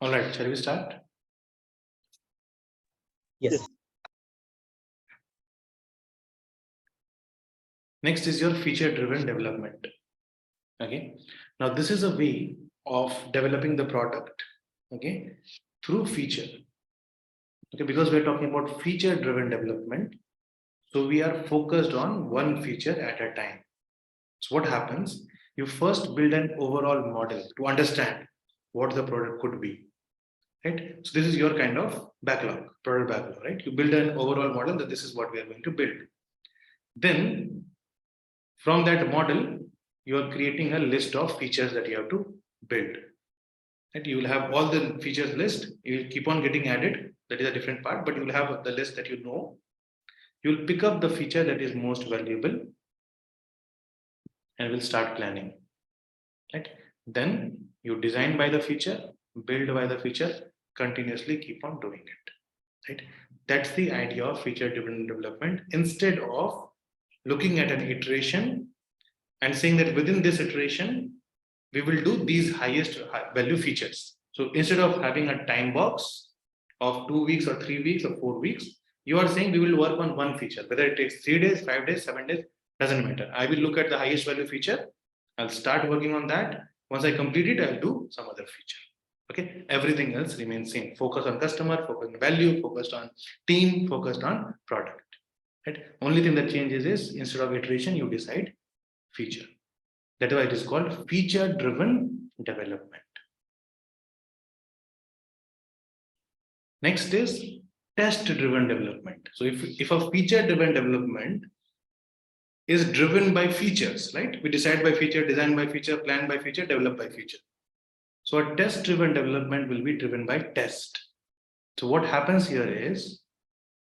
All right, shall we start? Yes. Next is your feature-driven development. Okay. Now this is a way of developing the product. Okay, through feature. Okay, because we're talking about feature-driven development, so we are focused on one feature at a time. So what happens? You first build an overall model to understand what the product could be. Right. So this is your kind of backlog, product backlog, right? You build an overall model that this is what we are going to build. Then from that model, you are creating a list of features that you have to build. Right? You will have all the features list. You will keep on getting added. That is a different part, but you will have the list that you know. You will pick up the feature that is most valuable and will start planning. Right? Then you design by the feature, build by the feature, continuously keep on doing it. Right? That's the idea of feature-driven development. Instead of looking at an iteration and saying that within this iteration, we will do these highest value features. So instead of having a time box of 2 weeks or 3 weeks or 4 weeks, you are saying we will work on one feature, whether it takes 3 days, 5 days, 7 days, doesn't matter. I will look at the highest value feature. I'll start working on that. Once I complete it, I'll do some other feature. Okay, everything else remains same. Focus on customer, focus on value, focused on team, focused on product. Right? Only thing that changes is instead of iteration, you decide feature. That's why it is called feature-driven development. Next is test-driven development. So if a feature-driven development is driven by features, right? We decide by feature, design by feature, plan by feature, develop by feature. So a test-driven development will be driven by test. So what happens here is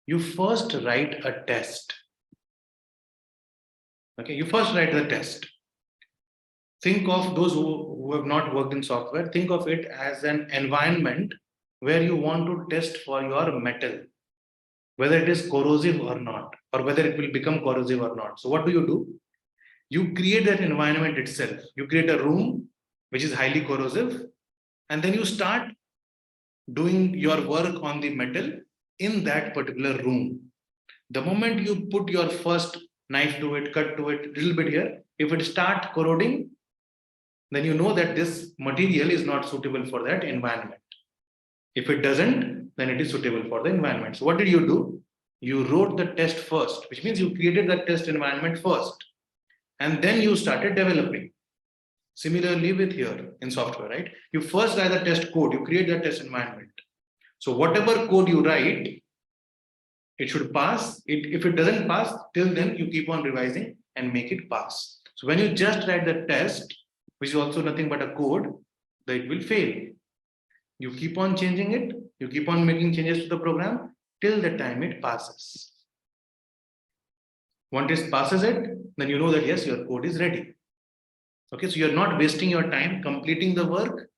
you first write a test. Okay, you first write the test. Think of those who have not worked in software, think of it as an environment where you want to test for your metal, whether it is corrosive or not, or whether it will become corrosive or not. So what do? You create that environment itself. You create a room which is highly corrosive, and then you start doing your work on the metal in that particular room. The moment you put your first knife to it, cut to it, little bit here, if it starts corroding, then you know that this material is not suitable for that environment. If it doesn't, then it is suitable for the environment. So what did you do? You wrote the test first, which means you created the test environment first, and then you started developing. Similarly with here in software, right? You first write the test code, you create the test environment. So whatever code you write, it should pass. If it doesn't pass, till then you keep on revising and make it pass. So when you just write the test, which is also nothing but a code, then it will fail. You keep on changing it, you keep on making changes to the program till the time it passes. Once it passes it, then you know that yes, your code is ready. Okay, so you're not wasting your time completing the work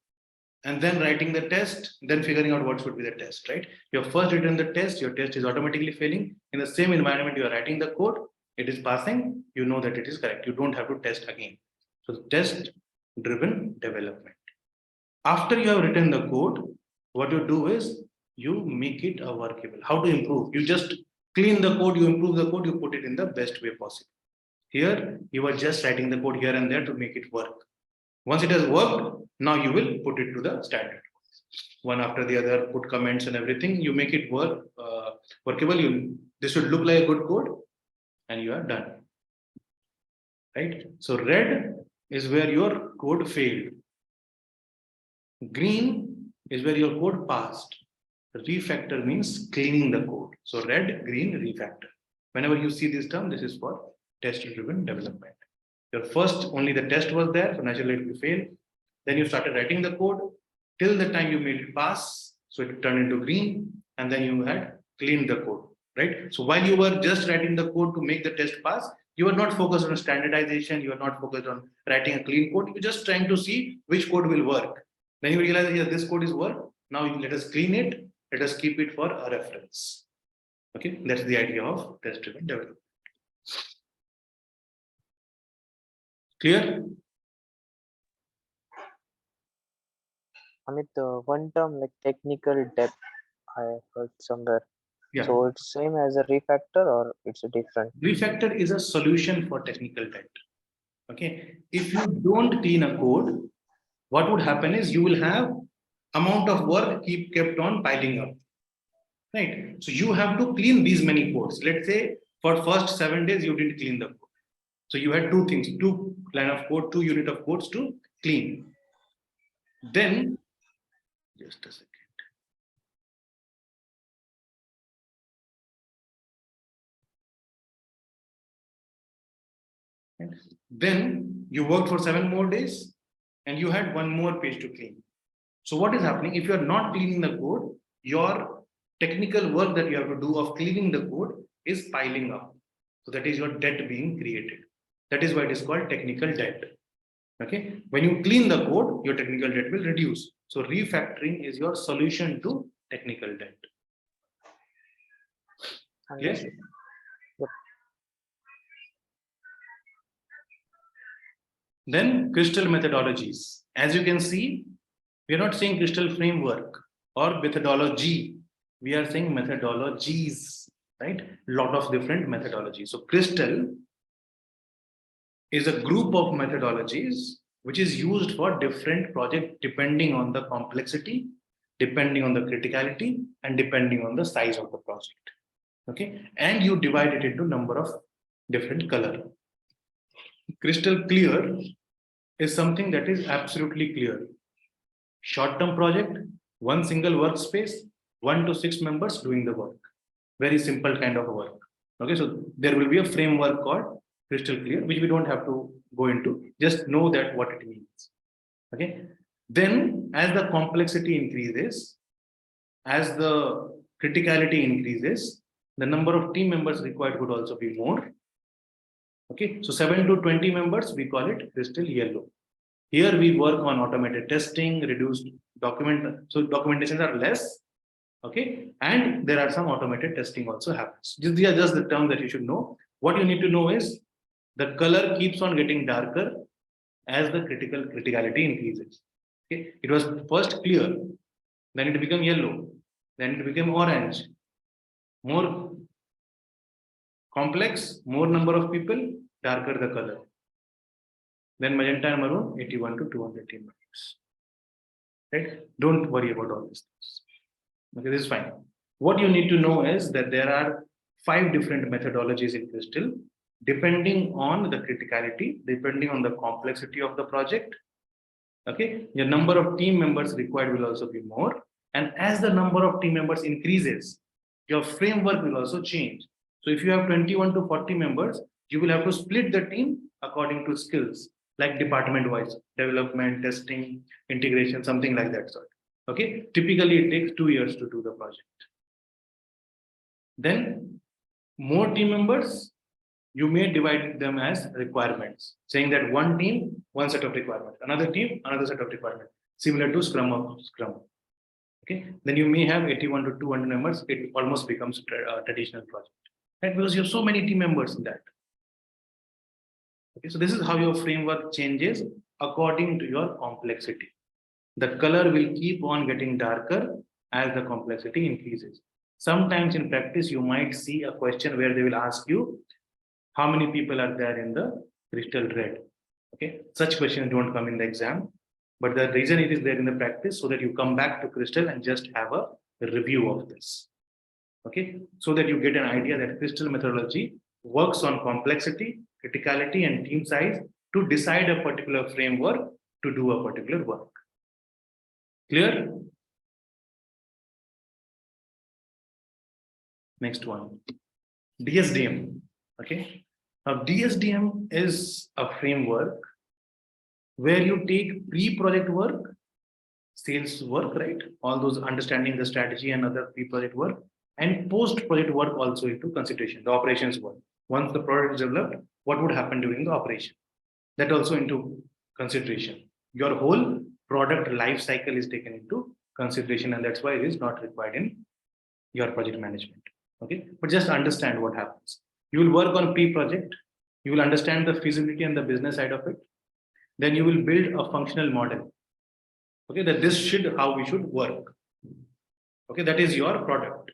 and then writing the test, then figuring out what should be the test, right? You have first written the test, your test is automatically failing. In the same environment, you are writing the code, it is passing, you know that it is correct. You don't have to test again. So test-driven development. After you have written the code, what you do is you make it a workable. How to improve? You just clean the code, you improve the code, you put it in the best way possible. Here, you are just writing the code here and there to make it work. Once it has worked, now you will put it to the standard. One after the other, put comments and everything. You make it work workable. This should look like a good code, and you are done. Right? So red is where your code failed. Green is where your code passed. Refactor means cleaning the code. So red, green, refactor. Whenever you see this term, this is for test-driven development. Your first, only the test was there, so naturally it will fail. Then you started writing the code till the time you made it pass, so it turned into green, and then you had cleaned the code, right? So while you were just writing the code to make the test pass, you are not focused on standardization, you are not focused on writing a clean code, you're just trying to see which code will work. Then you realize, yes, this code is work. Now let us clean it, let us keep it for a reference. Okay, that's the idea of test-driven development. Clear? Amit, one term like technical debt, I heard somewhere. Yeah. So it's same as a refactor or it's a different? Refactor is a solution for technical debt. Okay. If you don't clean a code, what would happen is you will have amount of work kept on piling up. Right. So you have to clean these many codes. Let's say for first 7 days, you didn't clean the code. So you had two things, 2 line of code, 2 unit of codes to clean. Then, just a second. Then you worked for 7 more days and you had 1 more page to clean. So what is happening? If you are not cleaning the code, your technical work that you have to do of cleaning the code is piling up. So that is your debt being created. That is why it is called technical debt. Okay. When you clean the code, your technical debt will reduce. So refactoring is your solution to technical debt. Yes. Then crystal methodologies. As you can see, we are not saying crystal framework or methodology. We are saying methodologies, right? Lot of different methodologies. So crystal is a group of methodologies which is used for different projects depending on the complexity, depending on the criticality, and depending on the size of the project. Okay, and you divide it into number of different color. Crystal clear is something that is absolutely clear. Short-term project, one single workspace, 1 to 6 members doing the work. Very simple kind of work. Okay, so there will be a framework called crystal clear, which we don't have to go into. Just know that what it means. Okay. Then, as the complexity increases, as the criticality increases, the number of team members required would also be more. Okay, so 7 to 20 members, we call it crystal yellow. Here we work on automated testing, reduced document. So documentations are less. Okay, and there are some automated testing also happens. These are just the terms that you should know. What you need to know is the color keeps on getting darker as the criticality increases. Okay, it was first clear, then it became yellow, then it became orange. More complex, more number of people, darker the color. Then magenta and maroon, 81 to 200 team members. Right? Don't worry about all these things. Okay, this is fine. What you need to know is that there are 5 different methodologies in crystal, depending on the criticality, depending on the complexity of the project. Okay, your number of team members required will also be more. And as the number of team members increases, your framework will also change. So if you have 21 to 40 members, you will have to split the team according to skills, like department-wise, development, testing, integration, something like that sort. Okay, typically it takes 2 years to do the project. Then more team members, you may divide them as requirements, saying that one team, one set of requirements, another team, another set of requirements, similar to Scrum of Scrum. Okay, then you may have 81 to 200 members, it almost becomes a traditional project, right? Because you have so many team members in that. Okay, so this is how your framework changes according to your complexity. The color will keep on getting darker as the complexity increases. Sometimes in practice, you might see a question where they will ask you, how many people are there in the crystal red? Okay, such questions don't come in the exam, but the reason it is there in the practice so that you come back to crystal and just have a review of this. Okay, so that you get an idea that crystal methodology works on complexity, criticality, and team size to decide a particular framework to do a particular work. Clear? Next one, DSDM. Okay, now DSDM is a framework where you take pre-project work, sales work, right? All those understanding the strategy and other pre-project work, and post-project work also into consideration, the operations work. Once the product is developed, what would happen during the operation? That also into consideration. Your whole product life cycle is taken into consideration, and that's why it is not required in your project management. Okay, but just understand what happens. You will work on pre-project, you will understand the feasibility and the business side of it. Then you will build a functional model. Okay, that this should how we should work. Okay, that is your product.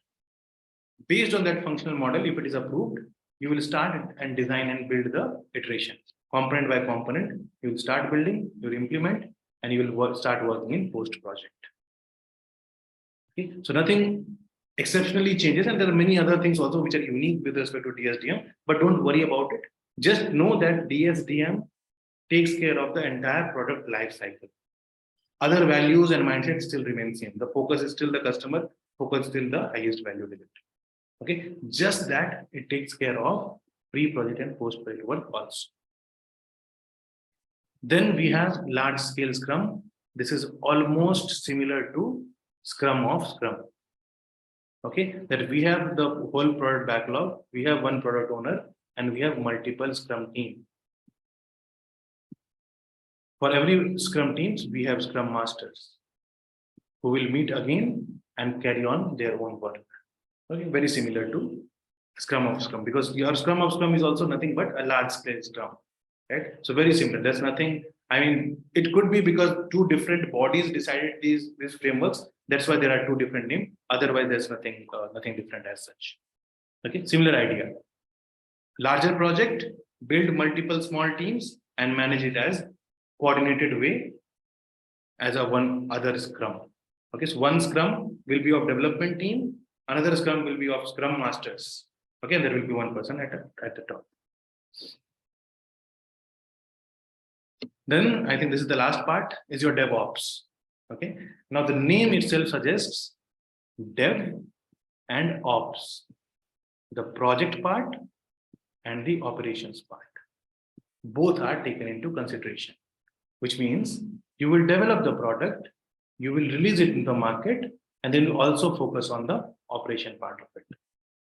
Based on that functional model, if it is approved, you will start and design and build the iteration. Component by component, you will start building, you will implement, and you will start working in post-project. Okay, so nothing exceptionally changes, and there are many other things also which are unique with respect to DSDM, but don't worry about it. Just know that DSDM takes care of the entire product life cycle. Other values and mindset still remain same. The focus is still the customer, focus is still the highest value delivery. Okay, just that it takes care of pre-project and post-project work also. Then we have large scale Scrum. This is almost similar to Scrum of Scrum. Okay, that we have the whole product backlog, we have one product owner, and we have multiple Scrum team. For every Scrum teams, we have Scrum masters who will meet again and carry on their own work. Okay, very similar to Scrum of Scrum, because your Scrum of Scrum is also nothing but a large scale Scrum, right? So very similar. There's nothing. I mean, it could be because two different bodies decided these frameworks. That's why there are two different names. Otherwise, there's nothing different as such. Okay, similar idea. Larger project, build multiple small teams and manage it as coordinated way as a one other Scrum. Okay, so one Scrum will be of development team, another Scrum will be of Scrum masters. Okay, there will be one person at the top. Then I think this is the last part, is your DevOps. Okay, now the name itself suggests Dev and Ops, the project part and the operations part. Both are taken into consideration, which means you will develop the product, you will release it in the market, and then you also focus on the operation part of it.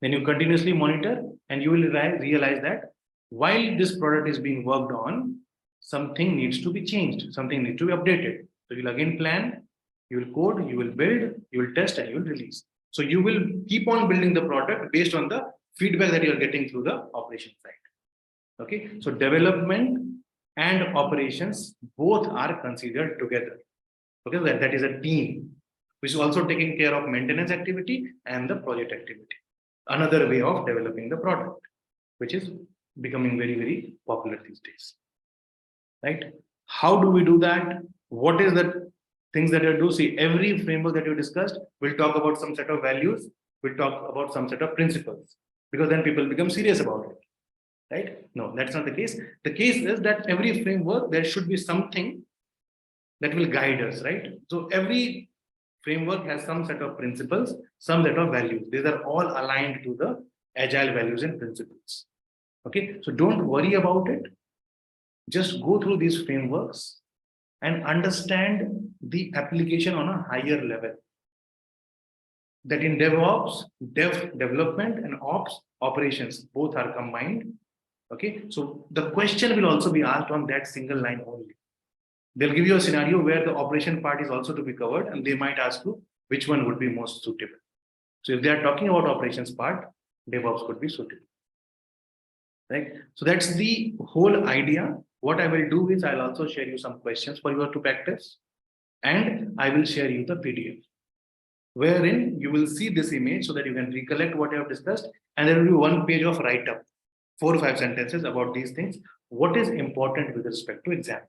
Then you continuously monitor, and you will realize that while this product is being worked on, something needs to be changed, something needs to be updated. So you'll again plan, you will code, you will build, you will test, and you will release. So you will keep on building the product based on the feedback that you are getting through the operation side. Okay, so development and operations both are considered together. Okay, that is a team which is also taking care of maintenance activity and the project activity. Another way of developing the product, which is becoming very, very popular these days. Right? How do we do that? What is the things that you do? See, every framework that you discussed will talk about some set of values, will talk about some set of principles, because then people become serious about it. Right? No, that's not the case. The case is that every framework, there should be something that will guide us, right? So every framework has some set of principles, some set of values. These are all aligned to the agile values and principles. Okay, so don't worry about it. Just go through these frameworks and understand the application on a higher level. That in DevOps, development and ops, operations, both are combined. Okay, so the question will also be asked on that single line only. They'll give you a scenario where the operation part is also to be covered, and they might ask you which one would be most suitable. So if they are talking about operations part, DevOps could be suitable. Right? So that's the whole idea. What I will do is I'll also share you some questions for you to practice, and I will share you the PDF, wherein you will see this image so that you can recollect what I have discussed, and there will be one page of write-up, 4 or 5 sentences about these things. What is important with respect to exam?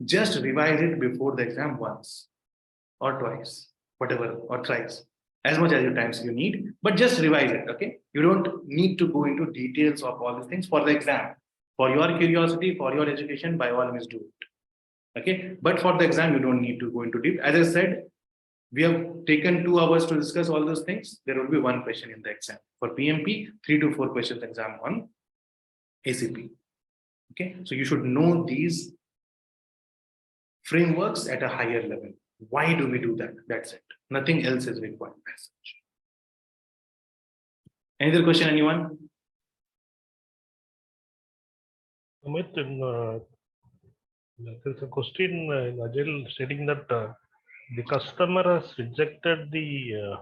Just revise it before the exam once or twice, whatever, or thrice, as much as your times you need, but just revise it. Okay, you don't need to go into details of all these things for the exam. For your curiosity, for your education, by all means do it. Okay, but for the exam, you don't need to go into deep. As I said, we have taken 2 hours to discuss all those things. There will be 1 question in the exam. For PMP, 3 to 4 questions exam on ACP. Okay, so you should know these frameworks at a higher level. Why do we do that? That's it. Nothing else is required as such. Any other question, anyone? Amit, there's a question in Agile stating that the customer has rejected the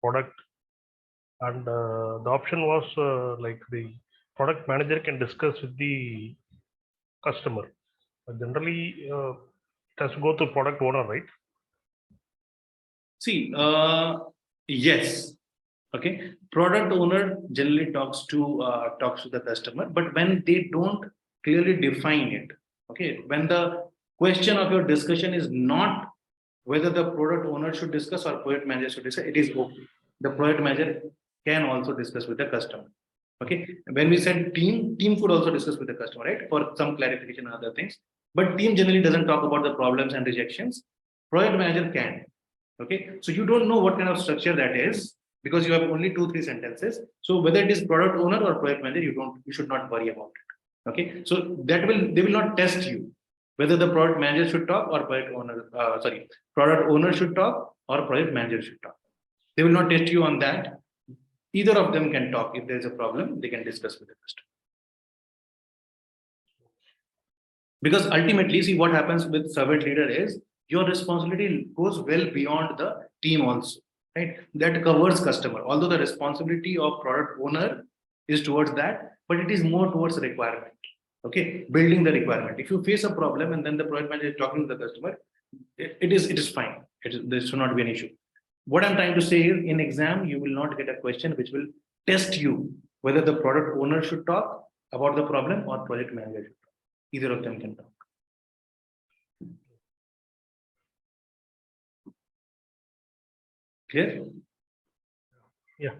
product, and the option was like the product manager can discuss with the customer. Generally, has to go to product owner, right? See, yes. Okay. Product owner generally talks to the customer, but when they don't clearly define it, okay, when the question of your discussion is not whether the product owner should discuss or project manager should discuss, it is okay. The project manager can also discuss with the customer. Okay. When we said team could also discuss with the customer, right? For some clarification and other things. But team generally doesn't talk about the problems and rejections. Project manager can. Okay. So you don't know what kind of structure that is because you have only 2-3 sentences. So whether it is product owner or project manager, you should not worry about it. Okay. So they will not test you whether the product manager should talk or product owner should talk or project manager should talk. They will not test you on that. Either of them can talk. If there is a problem, they can discuss with the customer. Because ultimately, see what happens with servant leader is your responsibility goes well beyond the team also, right? That covers customer. Although the responsibility of product owner is towards that, but it is more towards requirement. Okay, building the requirement. If you face a problem and then the project manager is talking to the customer, it is fine. There should not be an issue. What I'm trying to say is in exam, you will not get a question which will test you whether the product owner should talk about the problem or project manager should talk. Either of them can talk. Clear? Yeah.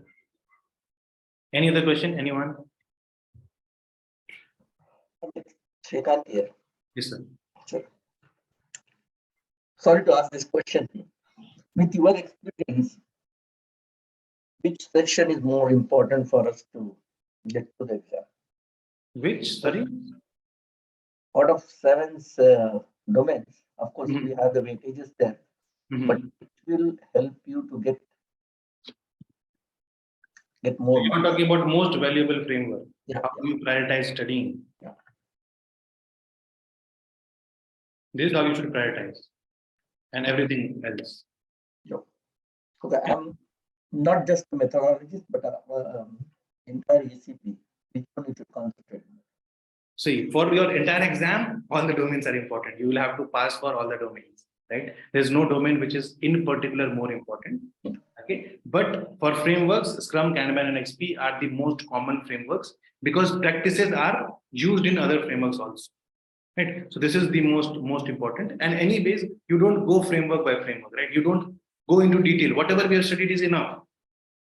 Any other question? Anyone? Srikanth here. Yes, sir. Sure. Sorry to ask this question. With your experience, which section is more important for us to get to the exam? Which? Sorry? Out of 7 domains, of course, we have the weightages there, but it will help you to get more. You are talking about most valuable framework. Yeah. How do you prioritize studying? Yeah. This is how you should prioritize, and everything else. Okay, I'm not just the methodologies, but entire ACP. Which one you should concentrate on? See, for your entire exam, all the domains are important. You will have to pass for all the domains, right? There's no domain which is in particular more important. Okay, but for frameworks, Scrum, Kanban, and XP are the most common frameworks because practices are used in other frameworks also. Right. So this is the most important. And anyways, you don't go framework by framework, right? You don't go into detail. Whatever we have studied is enough.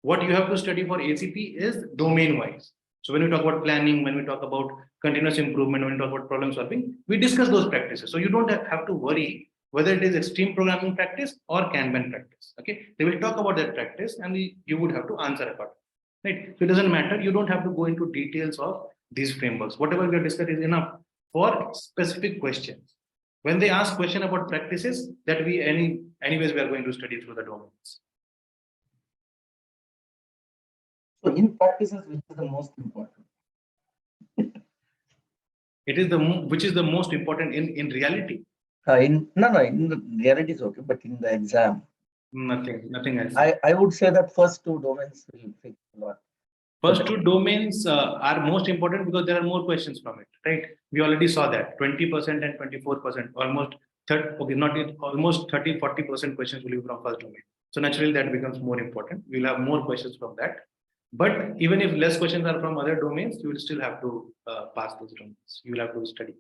What you have to study for ACP is domain wise. So when we talk about planning, when we talk about continuous improvement, when we talk about problem solving, we discuss those practices. So you don't have to worry whether it is extreme programming practice or Kanban practice. Okay, they will talk about that practice and you would have to answer about it. Right. So it doesn't matter. You don't have to go into details of these frameworks. Whatever we have discussed is enough for specific questions. When they ask question about practices, that anyways we are going to study through the domains. So in practices, which is the most important? It is which is the most important in reality. In the reality is okay, but in the exam, nothing else. I would say that first 2 domains will fix a lot. First 2 domains are most important because there are more questions from it, right? We already saw that 20% and 24%, almost 30-40% questions will be from first domain. So naturally that becomes more important. We'll have more questions from that. But even if less questions are from other domains, you will still have to pass those domains. You will have to study.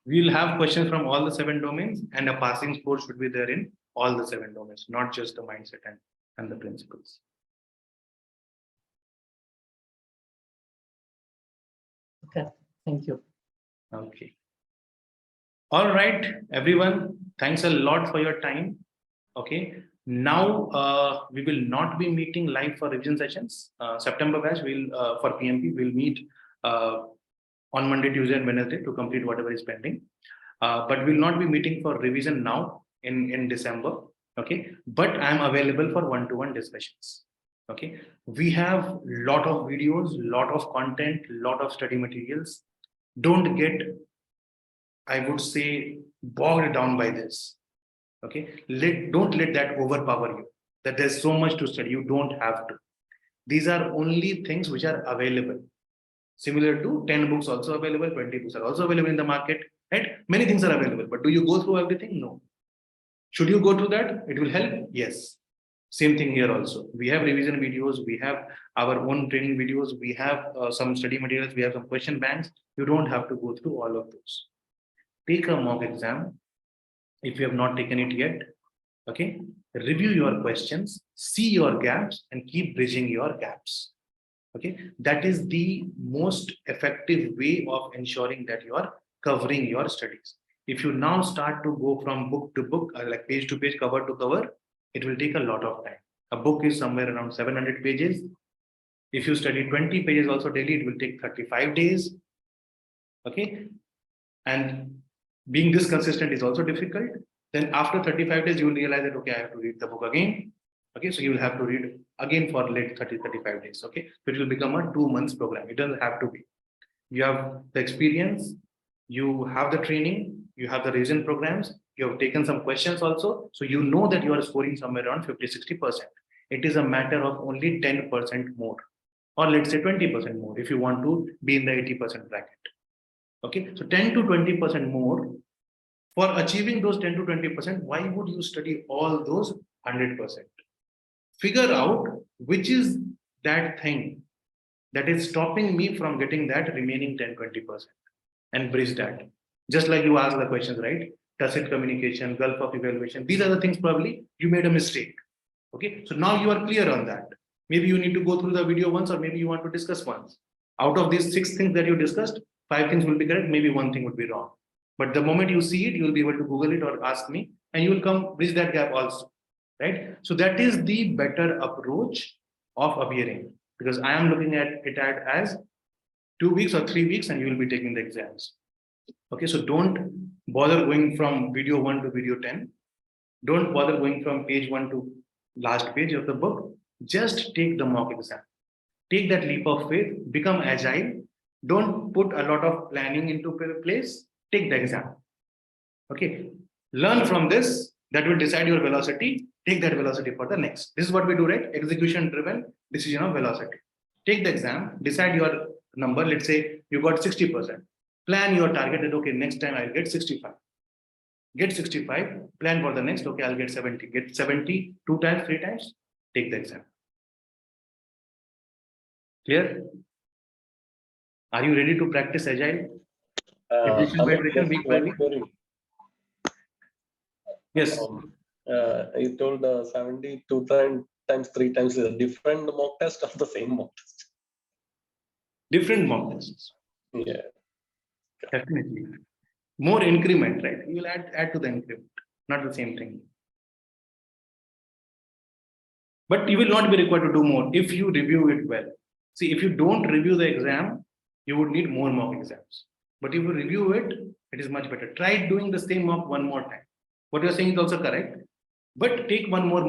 We will have questions from all the 7 domains, and a passing score should be there in all the 7 domains, not just the mindset and the principles. Okay, thank you. Okay. All right, everyone. Thanks a lot for your time. Okay. Now we will not be meeting live for revision sessions. September batch will for PMP we'll meet on Monday, Tuesday, and Wednesday to complete whatever is pending. But we'll not be meeting for revision now in December. Okay. But I'm available for one-to-one discussions. Okay. We have lot of videos, lot of content, lot of study materials. Don't get, I would say, bogged down by this. Okay, don't let that overpower you, that there's so much to study. You don't have to. These are only things which are available. Similar to 10 books also available, 20 books are also available in the market. right? Many things are available, but do you go through everything? No. Should you go through that? It will help. Yes. Same thing here also. We have revision videos. We have our own training videos. We have some study materials. We have some question banks. You don't have to go through all of those. Take a mock exam if you have not taken it yet. Okay. Review your questions, see your gaps, and keep bridging your gaps. Okay. That is the most effective way of ensuring that you are covering your studies. If you now start to go from book to book, like page to page, cover to cover, it will take a lot of time. A book is somewhere around 700 pages. If you study 20 pages also daily, it will take 35 days. Okay. And being this consistent is also difficult. Then after 35 days, you will realize that, okay, I have to read the book again. Okay, so you will have to read again for late 35 days. Okay, so it will become a 2 months program. It doesn't have to be. You have the experience, you have the training, you have the revision programs, you have taken some questions also. So you know that you are scoring somewhere around 50-60%. It is a matter of only 10% more, or let's say 20% more if you want to be in the 80% bracket. Okay, so 10 to 20% more. For achieving those 10 to 20%, why would you study all those 100%? Figure out which is that thing that is stopping me from getting that remaining 10-20% and bridge that. Just like you asked the questions, right? Tacit communication, gulf of evaluation. These are the things probably you made a mistake. Okay, so now you are clear on that. Maybe you need to go through the video once, or maybe you want to discuss once. Out of these 6 things that you discussed, 5 things will be correct, maybe 1 thing would be wrong. But the moment you see it, you will be able to Google it or ask me, and you will come bridge that gap also, right? So that is the better approach of appearing, because I am looking at it as 2 weeks or 3 weeks, and you will be taking the exams. Okay, so don't bother going from video 1 to video 10. Don't bother going from page 1 to last page of the book. Just take the mock exam. Take that leap of faith, become agile. Don't put a lot of planning into place. Take the exam. Okay, learn from this. That will decide your velocity. Take that velocity for the next. This is what we do, right? Execution driven decision of velocity. Take the exam, decide your number. Let's say you got 60%. Plan your target that, okay, next time I'll get 65. Get 65, plan for the next, okay, I'll get 70. Get 70 2 times, 3 times, take the exam. Clear? Are you ready to practice agile? Week by week? Yes. You told 72 times 3 times is a different mock test or the same mock test? Different mock tests. Yeah. Definitely. More increment, right? You will add to the increment, not the same thing. But you will not be required to do more if you review it well. See, if you don't review the exam, you would need more mock exams. But if you review it, it is much better. Try doing the same mock 1 more time. What you're saying is also correct, but take 1 more